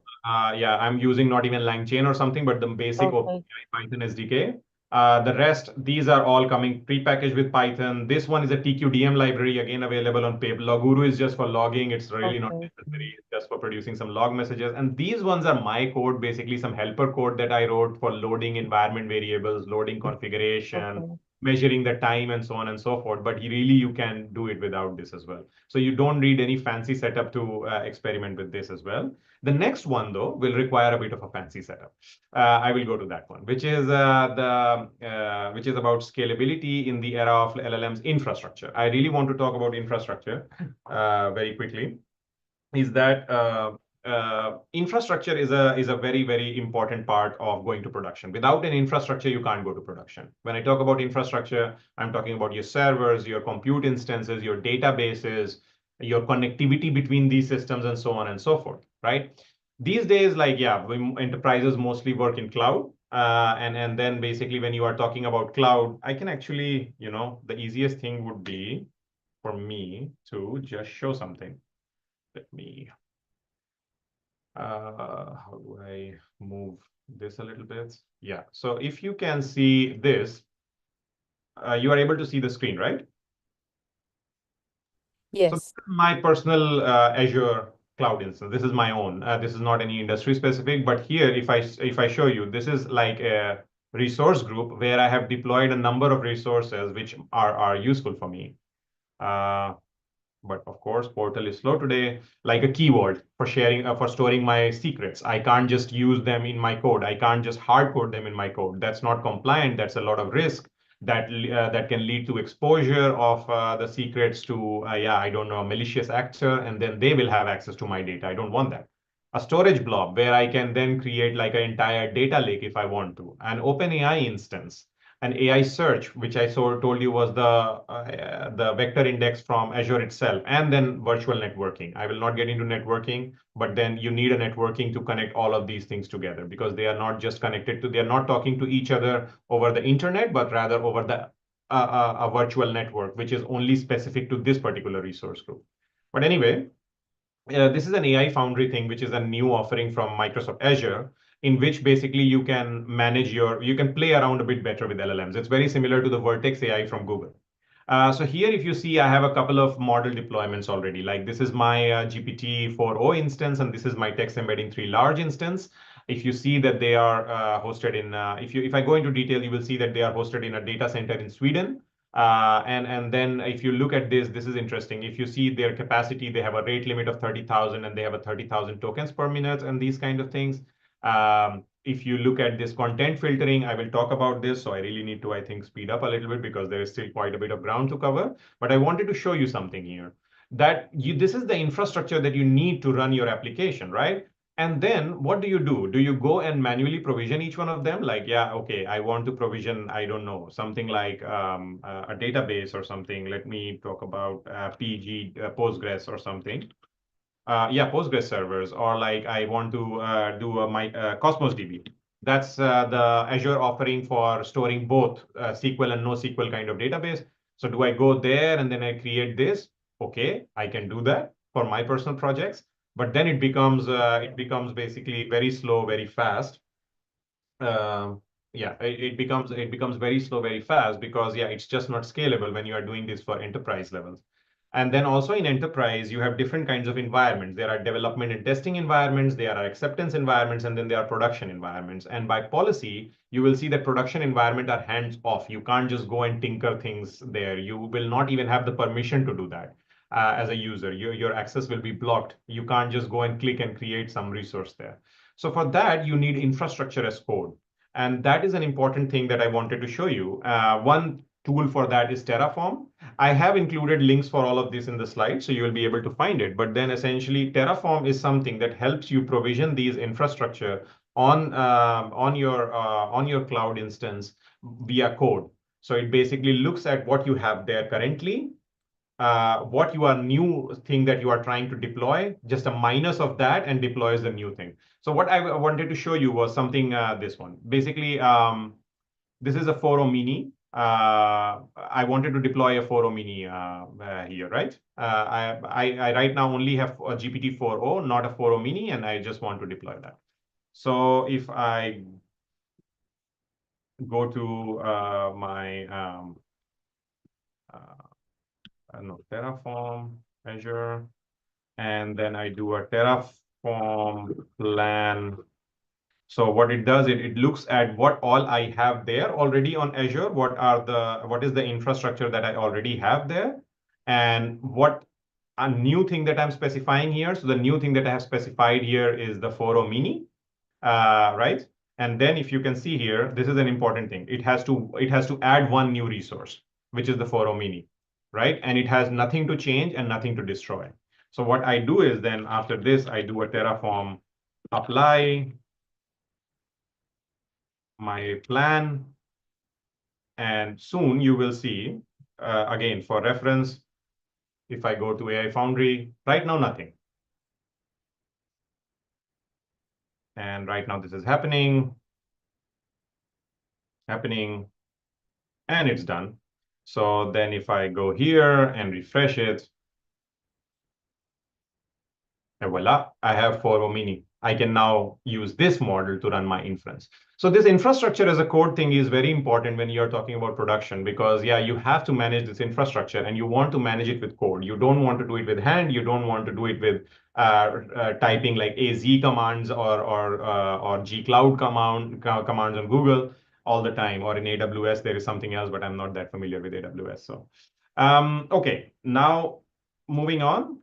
Yeah, I'm using not even LangChain or something, but the basic Okay. OpenAI Python SDK. The rest, these are all coming pre-packaged with Python. This one is a TQDM library, again available on pip. Loguru is just for logging. It's really not Okay. necessary. It's just for producing some log messages. And these ones are my code, basically some helper code that I wrote for loading environment variables, loading configuration, Okay. measuring the time, and so on and so forth. But really, you can do it without this as well. So you don't need any fancy setup to experiment with this as well. The next one, though, will require a bit of a fancy setup. I will go to that one, which is which is about scalability in the era of LLMs infrastructure. I really want to talk about infrastructure very quickly. Is that infrastructure is a very important part of going to production. Without an infrastructure, you can't go to production. When I talk about infrastructure, I'm talking about your servers, your compute instances, your databases, your connectivity between these systems, and so on and so forth, right? These days, like, yeah, enterprises mostly work in cloud. And then basically when you are talking about cloud, I can actually, the easiest thing would be for me to just show something. Let me how do I move this a little bit? Yeah. So if you can see this, you are able to see the screen, right? So this Yes. is my personal Azure cloud instance. This is my own. This is not any industry specific, but here, if I show you, this is like a resource group where I have deployed a number of resources which are useful for me. Uh, but of course, Portal is slow today, like a keyword for sharing, for storing my secrets. I can't just use them in my code. I can't just hard code them in my code. That's not compliant. That's a lot of risk that can lead to exposure of the secrets to, yeah, I don't know, a malicious actor, and then they will have access to my data. I don't want that. A storage blob where I can then create like an entire data lake if I want to. An OpenAI instance, an AI search, which I told you was the vector index from Azure itself, and then virtual networking. I will not get into networking, but then you need a networking to connect all of these things together, because they are not just connected to, they are not talking to each other over the internet, but rather over the a virtual network, which is only specific to this particular resource group. But anyway, this is an AI Foundry thing, which is a new offering from Microsoft Azure, in which basically you can you can play around a bit better with LLMs. It's very similar to the Vertex AI from Google. So here, if you see, I have a couple of model deployments already. Like this is my GPT-4o instance, and this is my text embedding 3 large instance. If you see that they are hosted in, if I go into detail, you will see that they are hosted in a data center in Sweden. And then if you look at this, this is interesting. If you see their capacity, they have a rate limit of 30,000 and they have a 30,000 tokens per minute and these kind of things. If you look at this content filtering, I will talk about this. So I really need to, I think, speed up a little bit because there is still quite a bit of ground to cover. But I wanted to show you something here that this is the infrastructure that you need to run your application, right? And then what do? Do you go and manually provision each one of them? Like, yeah, okay, I want to provision, I don't know, something like a database or something. Let me talk about PG, Postgres or something. Yeah, Postgres servers, or like I want to do my Cosmos DB. That's the Azure offering for storing both SQL and NoSQL kind of database. So do I go there and then I create this? Okay, I can do that for my personal projects, but then it becomes basically very slow, very fast. Uh, yeah, it becomes very slow, very fast because yeah, it's just not scalable when you are doing this for enterprise levels. And then also in enterprise, you have different kinds of environments. There are development and testing environments, there are acceptance environments, and then there are production environments. And by policy, you will see that production environment are hands off. You can't just go and tinker things there. You will not even have the permission to do that as a user. Your access will be blocked. You can't just go and click and create some resource there. So for that, you need infrastructure as code. And that is an important thing that I wanted to show you. One tool for that is Terraform. I have included links for all of this in the slide, so you will be able to find it. But then essentially, Terraform is something that helps you provision these infrastructure on your cloud instance via code. So it basically looks at what you have there currently, what you are new thing that you are trying to deploy, just a minus of that, and deploys the new thing. So what I wanted to show you was something, this one. Basically, this is a 4.0 mini. I wanted to deploy a 4.0 mini here, right? I right now only have a GPT-4o, not a 4.0 mini, and I just want to deploy that. So if I go to my no, Terraform, Azure, and then I do a Terraform plan. So what it does, it looks at what all I have there already on Azure, what is the infrastructure that I already have there, and what a new thing that I'm specifying here. So the new thing that I have specified here is the 4.0 mini, right? And then if you can see here, this is an important thing. It has to add one new resource, which is the 4.0 mini, right? And it has nothing to change and nothing to destroy. So what I do is then after this, I do a Terraform apply my plan. And soon you will see, again, for reference, if I go to AI Foundry, right now, nothing. And right now this is happening, and it's done. So then if I go here and refresh it, and voila, I have 4.0 mini. I can now use this model to run my inference. So this infrastructure as a code thing is very important when you're talking about production, because yeah, you have to manage this infrastructure and you want to manage it with code. You don't want to do it with hand. You don't want to do it with typing like AZ commands or G-Cloud commands on Google all the time, or in AWS, there is something else, but I'm not that familiar with AWS. So, okay, now moving on,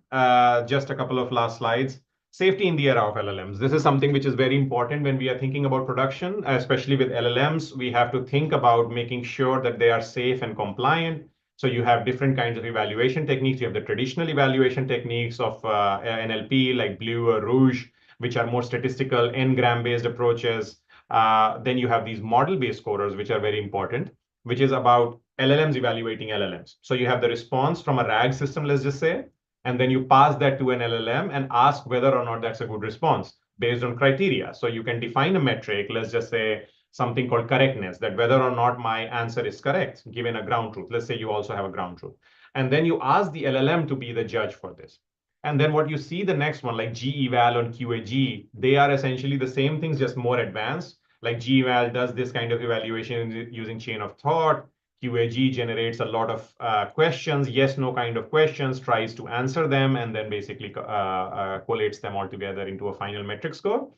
just a couple of last slides. Safety in the era of LLMs. This is something which is very important when we are thinking about production, especially with LLMs. We have to think about making sure that they are safe and compliant. So you have different kinds of evaluation techniques. You have the traditional evaluation techniques of NLP, like Blue or Rouge, which are more statistical, n-gram-based approaches. Then you have these model-based scorers, which are very important, which is about LLMs evaluating LLMs. So you have the response from a RAG system, let's just say, and then you pass that to an LLM and ask whether or not that's a good response based on criteria. So you can define a metric, let's just say something called correctness, that whether or not my answer is correct, given a ground truth. Let's say you also have a ground truth. And then you ask the LLM to be the judge for this. And then what you see the next one, like G-eval and QAG, they are essentially the same things, just more advanced. Like G-eval does this kind of evaluation using chain of thought. QAG generates a lot of questions, yes, no kind of questions, tries to answer them, and then basically collates them all together into a final metric score.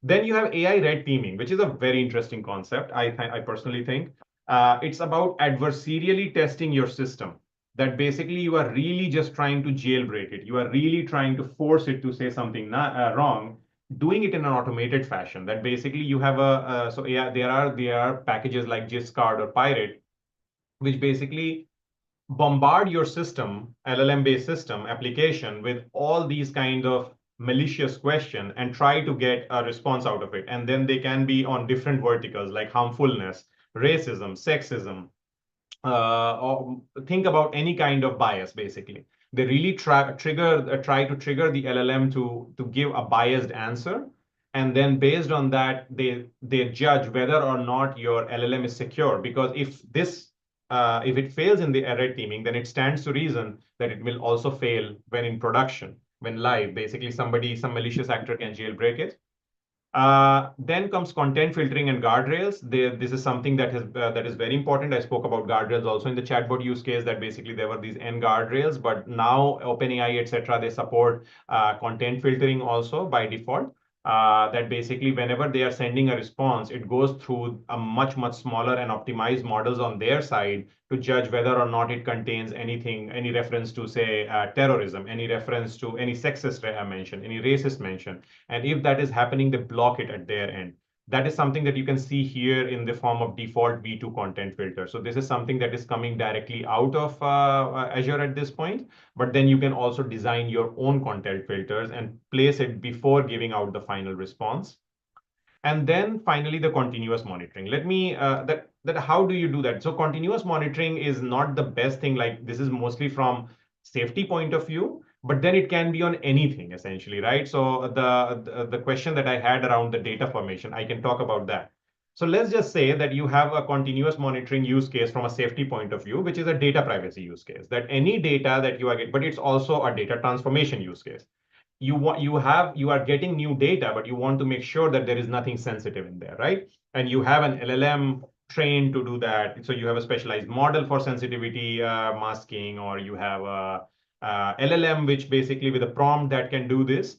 Then you have AI red teaming, which is a very interesting concept. I personally think it's about adversarially testing your system. That basically you are really just trying to jailbreak it. You are really trying to force it to say something wrong, doing it in an automated fashion. That basically you have so yeah, there are packages like Discard or Pirate, which basically bombard your system, LLM-based system application, with all these kind of malicious question and try to get a response out of it. And then they can be on different verticals like harmfulness, racism, sexism, or think about any kind of bias, basically. They really try to trigger the LLM to give a biased answer. And then based on that, they judge whether or not your LLM is secure. Because if it fails in the red teaming, then it stands to reason that it will also fail when in production, when live. Basically, some malicious actor can jailbreak it. Then comes content filtering and guardrails. This is something that is very important. I spoke about guardrails also in the chatbot use case, that basically there were these N guardrails, but now OpenAI, etc., they support content filtering also by default. That basically whenever they are sending a response, it goes through a much smaller and optimized models on their side to judge whether or not it contains anything, any reference to, say, terrorism, any reference to any sexist mention, any racist mention. And if that is happening, they block it at their end. That is something that you can see here in the form of default V2 content filter. So this is something that is coming directly out of Azure at this point, but then you can also design your own content filters and place it before giving out the final response. And then finally, the continuous monitoring. Let me, how do you do that? So continuous monitoring is not the best thing. Like, this is mostly from safety point of view, but then it can be on anything essentially, right? So the question that I had around the data formation, I can talk about that. So let's just say that you have a continuous monitoring use case from a safety point of view, which is a data privacy use case, that any data that you are getting, but it's also a data transformation use case. You are getting new data, but you want to make sure that there is nothing sensitive in there, right? And you have an LLM trained to do that. So you have a specialized model for sensitivity masking, or you have a LLM which basically with a prompt that can do this.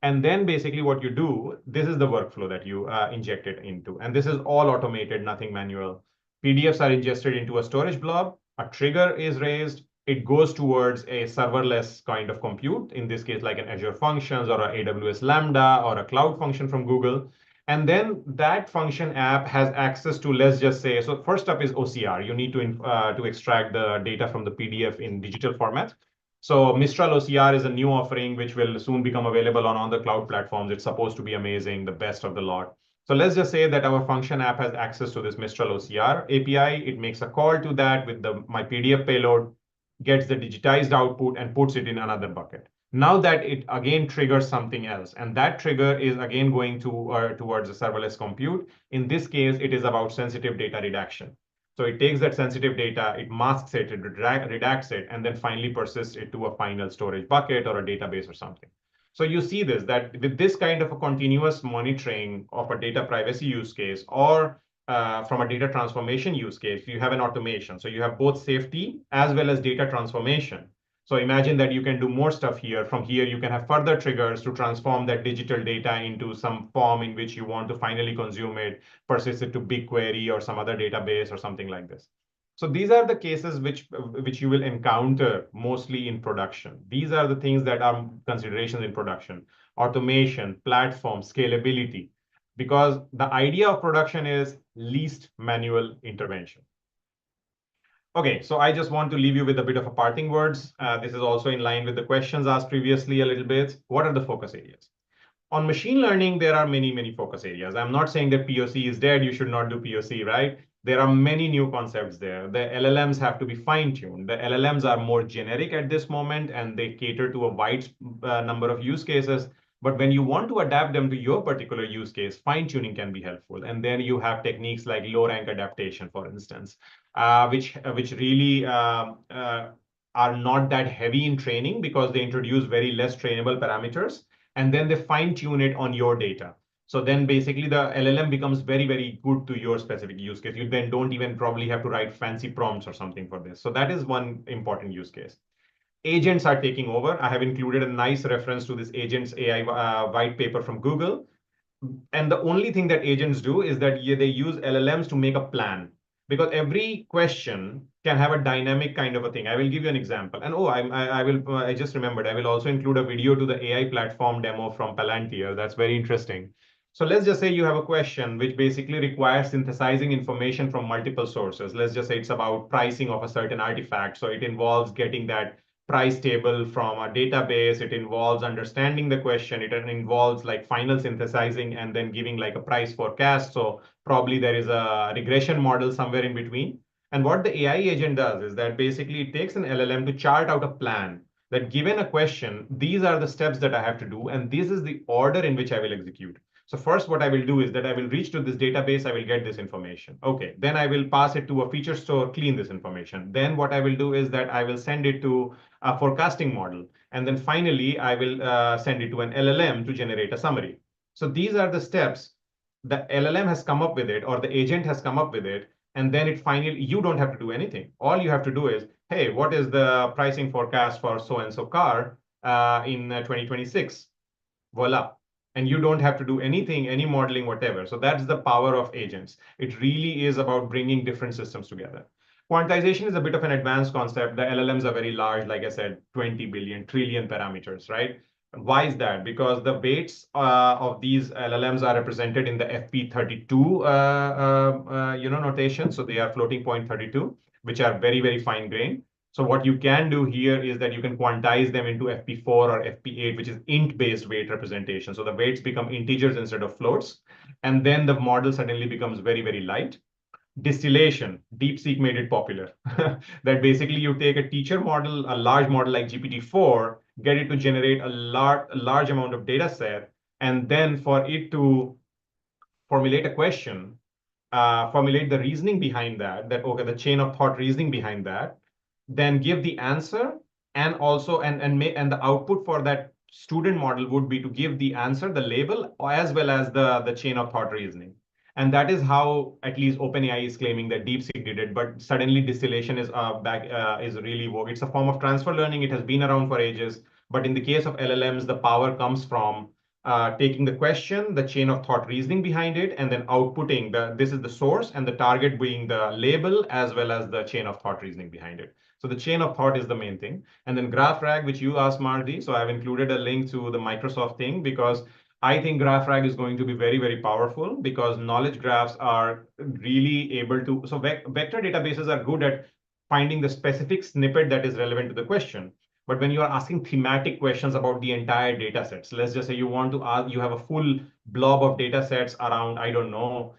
And then basically what you do, this is the workflow that you inject it into. And this is all automated, nothing manual. PDFs are ingested into a storage blob. A trigger is raised. It goes towards a serverless kind of compute, in this case, like an Azure Functions or a AWS Lambda or a Cloud Function from Google. And then that function app has access to, let's just say, so first up is OCR. You need to extract the data from the PDF in digital format. So Mistral OCR is a new offering which will soon become available on all the cloud platforms. It's supposed to be amazing, the best of the lot. So let's just say that our function app has access to this Mistral OCR API. It makes a call to that with my PDF payload, gets the digitized output and puts it in another bucket. Now that it again triggers something else, and that trigger is again going towards a serverless compute. In this case, it is about sensitive data redaction. So it takes that sensitive data, it masks it, it redacts it, and then finally persists it to a final storage bucket or a database or something. So you see this, that with this kind of a continuous monitoring of a data privacy use case, or from a data transformation use case, you have an automation. So you have both safety as well as data transformation. So imagine that you can do more stuff here. From here, you can have further triggers to transform that digital data into some form in which you want to finally consume it, persist it to BigQuery or some other database or something like this. So these are the cases which you will encounter mostly in production. These are the things that are considerations in production: automation, platform, scalability, because the idea of production is least manual intervention. Okay, so I just want to leave you with a bit of a parting words. This is also in line with the questions asked previously a little bit. What are the focus areas? On machine learning, there are many focus areas. I'm not saying that POC is dead, you should not do POC, right? There are many new concepts there. The LLMs have to be fine-tuned. The LLMs are more generic at this moment, and they cater to a wide number of use cases. But when you want to adapt them to your particular use case, fine tuning can be helpful. And then you have techniques like low rank adaptation, for instance, which really are not that heavy in training because they introduce very less trainable parameters, and then they fine tune it on your data. So then basically the LLM becomes very, very good to your specific use case. You then don't even probably have to write fancy prompts or something for this. So that is one important use case. Agents are taking over. I have included a nice reference to this agents AI white paper from Google. And the only thing that agents do is that they use LLMs to make a plan, because every question can have a dynamic kind of a thing. I will give you an example. And oh, I just remembered, I will also include a video to the AI platform demo from Palantir. That's very interesting. So let's just say you have a question which basically requires synthesizing information from multiple sources. Let's just say it's about pricing of a certain artifact. So it involves getting that price table from a database. It involves understanding the question. It involves like final synthesizing and then giving like a price forecast. So probably there is a regression model somewhere in between. And what the AI agent does is that basically it takes an LLM to chart out a plan that, given a question, these are the steps that I have to do, and this is the order in which I will execute. So first, what I will do is that I will reach to this database, I will get this information. Okay, then I will pass it to a feature store, clean this information. Then what I will do is that I will send it to a forecasting model. And then finally, I will send it to an LLM to generate a summary. So these are the steps. The LLM has come up with it, or the agent has come up with it. And then it finally, you don't have to do anything. All you have to do is, hey, what is the pricing forecast for so-and-so car in 2026? Voila. And you don't have to do anything, any modeling, whatever. So that's the power of agents. It really is about bringing different systems together. Quantization is a bit of an advanced concept. The LLMs are very large, like I said, 20 billion, trillion parameters, right? Why is that? Because the weights of these LLMs are represented in the FP32 notation. So they are floating point 32, which are very, very fine grained. So what you can do here is that you can quantize them into FP4 or FP8, which is int-based weight representation. So the weights become integers instead of floats. And then the model suddenly becomes very, very light. Distillation, DeepSeek made it popular. That basically you take a teacher model, a large model like GPT-4, get it to generate a large amount of data set, and then for it to formulate a question, formulate the reasoning behind that, okay, the chain of thought reasoning behind that, then give the answer, and also and the output for that student model would be to give the answer, the label, as well as the chain of thought reasoning. And that is how at least OpenAI is claiming that DeepSeek did it. But suddenly distillation is is really vogue. It's a form of transfer learning. It has been around for ages. But in the case of LLMs, the power comes from taking the question, the chain of thought reasoning behind it, and then outputting this is the source, and the target being the label as well as the chain of thought reasoning behind it. So the chain of thought is the main thing. And then GraphRag, which you asked, Mardi. So I've included a link to the Microsoft thing because I think GraphRag is going to be very, very powerful because knowledge graphs are really able to. So vector databases are good at finding the specific snippet that is relevant to the question. But when you are asking thematic questions about the entire data sets, let's just say you want to ask, you have a full blob of data sets around, I don't know,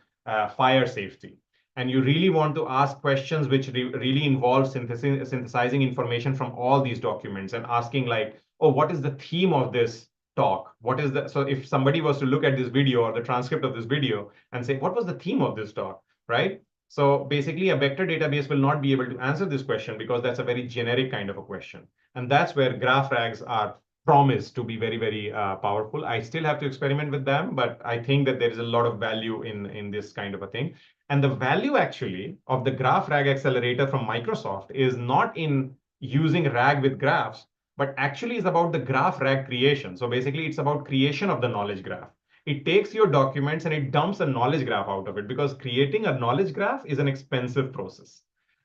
fire safety. And you really want to ask questions which really involve synthesizing information from all these documents and asking like, oh, what is the theme of this talk? What is the, so if somebody was to look at this video or the transcript of this video and say, what was the theme of this talk, right? So basically a vector database will not be able to answer this question because that's a very generic kind of a question. And that's where graph rags are promised to be very, very powerful. I still have to experiment with them, but I think that there is a lot of value in this kind of a thing. And the value actually of the graph rag accelerator from Microsoft is not in using rag with graphs, but actually is about the graph rag creation. So basically it's about creation of the knowledge graph. It takes your documents and it dumps a knowledge graph out of it because creating a knowledge graph is an expensive process.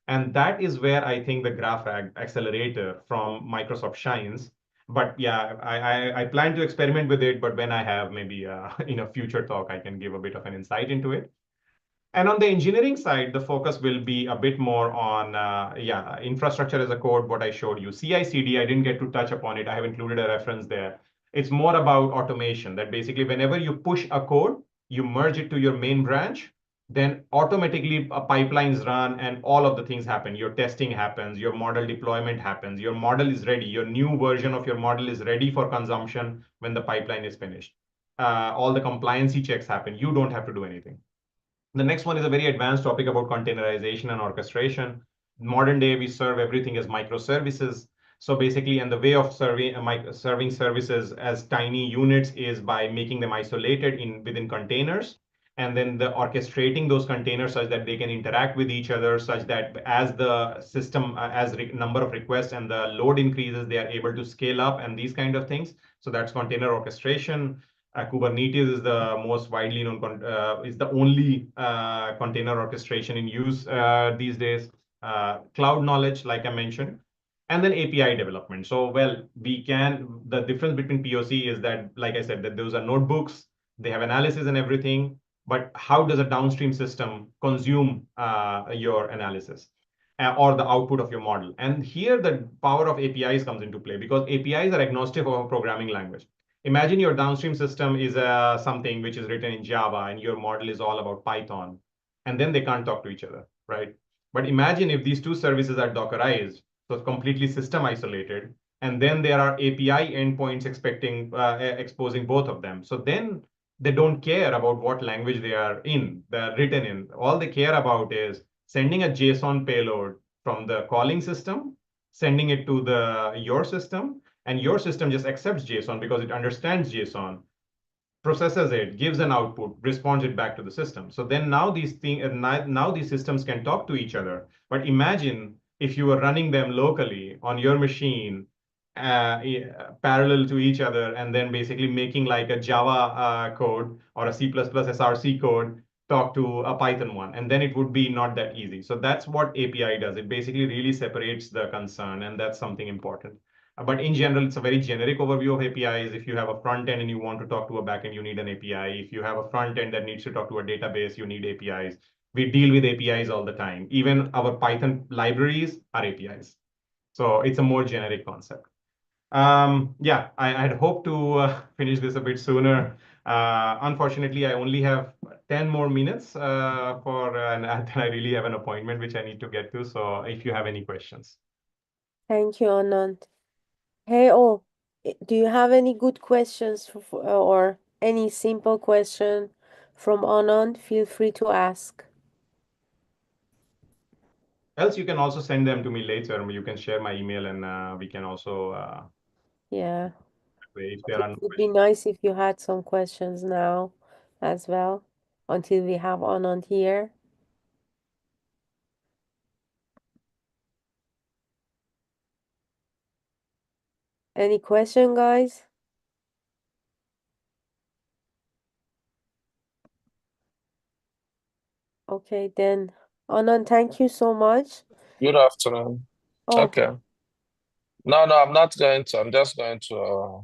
And that is where I think the graph accelerator from Microsoft shines. But yeah, I plan to experiment with it, but when I have maybe in a future talk, I can give a bit of an insight into it. And on the engineering side, the focus will be a bit more on, infrastructure as a code, what I showed you. CI/CD, I didn't get to touch upon it. I have included a reference there. It's more about automation, that basically whenever you push a code, you merge it to your main branch, then automatically pipelines run and all of the things happen. Your testing happens, your model deployment happens, your model is ready, your new version of your model is ready for consumption when the pipeline is finished. All the compliancy checks happen. You don't have to do anything. The next one is a very advanced topic about containerization and orchestration. Modern day, we serve everything as microservices. So basically, and the way of serving services as tiny units is by making them isolated within containers, and then the orchestrating those containers such that they can interact with each other, such that as the system, as number of requests and the load increases, they are able to scale up and these kind of things. So that's container orchestration. Kubernetes is the most widely known, is the only container orchestration in use these days. Cloud knowledge, like I mentioned, and then API development. So, well, the difference between POC is that, like I said, that those are notebooks, they have analysis and everything, but how does a downstream system consume your analysis? Or the output of your model. And here the power of APIs comes into play, because APIs are agnostic of a programming language. Imagine your downstream system is something which is written in Java and your model is all about Python, and then they can't talk to each other, right? But imagine if these two services are Dockerized, so completely system isolated, and then there are API endpoints exposing both of them. So then they don't care about what language they're written in. All they care about is sending a JSON payload from the calling system, sending it to your system, and your system just accepts JSON because it understands JSON, processes it, gives an output, responds it back to the system. So then now these systems can talk to each other. But imagine if you were running them locally on your machine, parallel to each other, and then basically making like a Java code or a C++ SRC code talk to a Python one, and then it would be not that easy. So that's what API does. It basically really separates the concern, and that's something important. But in general, it's a very generic overview of APIs. If you have a front end and you want to talk to a backend, you need an API. If you have a front end that needs to talk to a database, you need APIs. We deal with APIs all the time. Even our Python libraries are APIs. So it's a more generic concept. Yeah, I had hoped to finish this a bit sooner. Unfortunately, I only have 10 more minutes and then I really have an appointment which I need to get to. So if you have any questions. Thank you, Anand. Hey, oh, do you have any good questions or any simple question from Anand? Feel free to ask. Else, you can also send them to me later. You can share my email and we can also, Yeah, if but there it are no would be questions. nice if you had some questions now as well, until we have Anand here. Any question, guys? Okay, then. Anand, thank you so much. Good afternoon. Oh, Okay. No, no, I'm not going to. I'm just going to.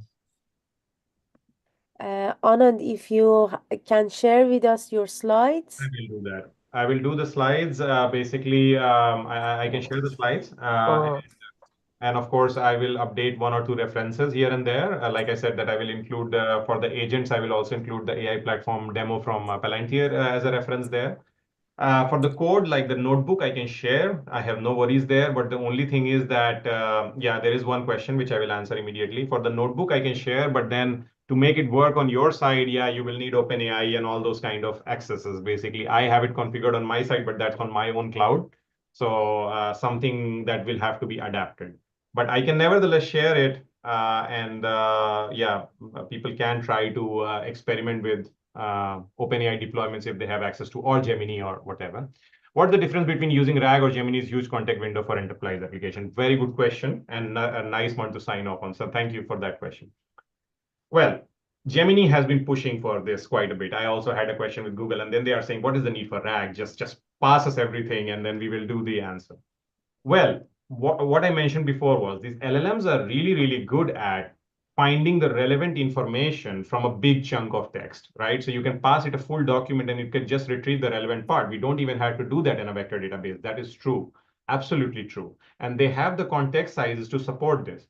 Anand, if you can share with us your I slides. will do that. I will do the slides. Basically, I can share the slides. Uh, And of course, I will update one or two references here and there. Like I said, that I will include for the agents, I will also include the AI platform demo from Palantir as a reference there. For the code, like the notebook, I can share. I have no worries there. But the only thing is that, yeah, there is one question which I will answer immediately. For the notebook, I can share, but then to make it work on your side, yeah, you will need OpenAI and all those kind of accesses. Basically, I have it configured on my side, but that's on my own cloud. So something that will have to be adapted. But I can nevertheless share it. Yeah, people can try to experiment with OpenAI deployments if they have access to, or Gemini or whatever. What's the difference between using RAG or Gemini's huge context window for enterprise application? Very good question and a nice one to sign off on. So thank you for that question. Well, Gemini has been pushing for this quite a bit. I also had a question with Google, and then they are saying, what is the need for RAG? Just pass us everything, and then we will do the answer. Well, what I mentioned before was these LLMs are really, really good at finding the relevant information from a big chunk of text, right? So you can pass it a full document and you can just retrieve the relevant part. We don't even have to do that in a vector database. That is true, absolutely true. And they have the context sizes to support this.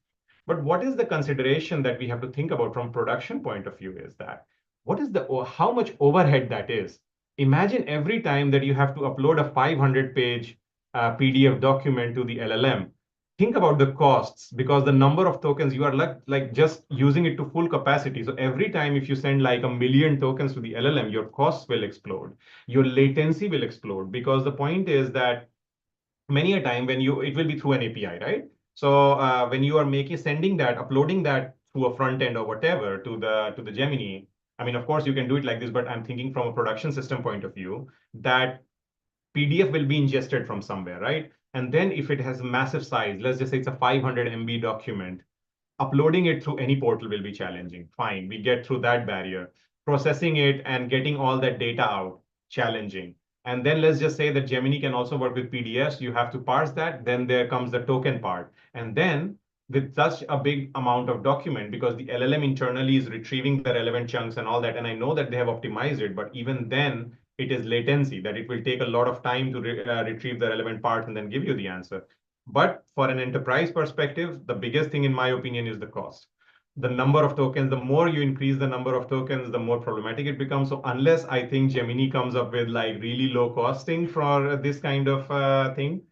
But what is the consideration that we have to think about from production point of view is that how much overhead that is. Imagine every time that you have to upload a 500-page PDF document to the LLM. Think about the costs, because the number of tokens, you are like just using it to full capacity. So every time if you send like 1 million tokens to the LLM, your costs will explode. Your latency will explode, because the point is that many a time when it will be through an API, right? So when you are sending that, uploading that through a front end or whatever to the Gemini, I mean, of course you can do it like this, but I'm thinking from a production system point of view, that PDF will be ingested from somewhere, right? And then if it has massive size, let's just say it's a 500 MB document, uploading it through any portal will be challenging. Fine, we get through that barrier. Processing it and getting all that data out, challenging. And then let's just say that Gemini can also work with PDFs. You have to parse that. Then there comes the token part. And then with such a big amount of document, because the LLM internally is retrieving the relevant chunks and all that. And I know that they have optimized it, but even then it is latency, that it will take a lot of time to retrieve the relevant parts and then give you the answer. But for an enterprise perspective, the biggest thing in my opinion is the cost. The number of tokens, the more you increase the number of tokens, the more problematic it becomes. So unless I think Gemini comes up with like really low costing for this kind of thing,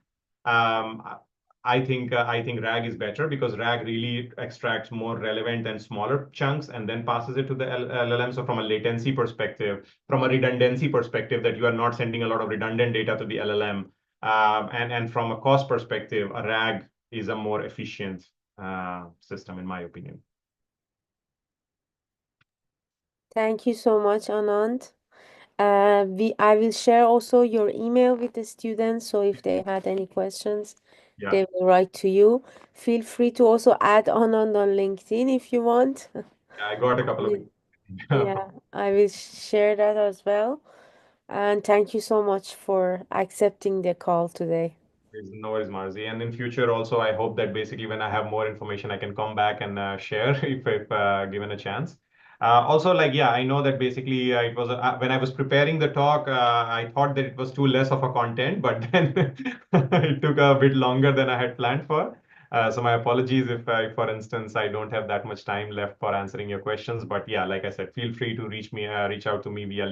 um, I think RAG is better, because RAG really extracts more relevant and smaller chunks and then passes it to the LLM. So from a latency perspective, from a redundancy perspective, that you are not sending a lot of redundant data to the LLM, and from a cost perspective, a RAG is a more efficient system, in my opinion. Thank you so much, Anand. I will share also your email with the students, so if they had any questions, Yeah, they will write to you. Feel free to also add Anand on LinkedIn if you want. I got a couple of. Yeah, yeah, I will share that as well. And thank you so much for accepting the call today. No worries, Marzi. And in future also, I hope that basically when I have more information, I can come back and share if given a chance. Also, like, yeah, I know that basically it was when I was preparing the talk, I thought that it was too less of a content, but then it took a bit longer than I had planned for. So my apologies if, for instance, I don't have that much time left for answering your questions. But yeah, like I said, feel free to reach out to me via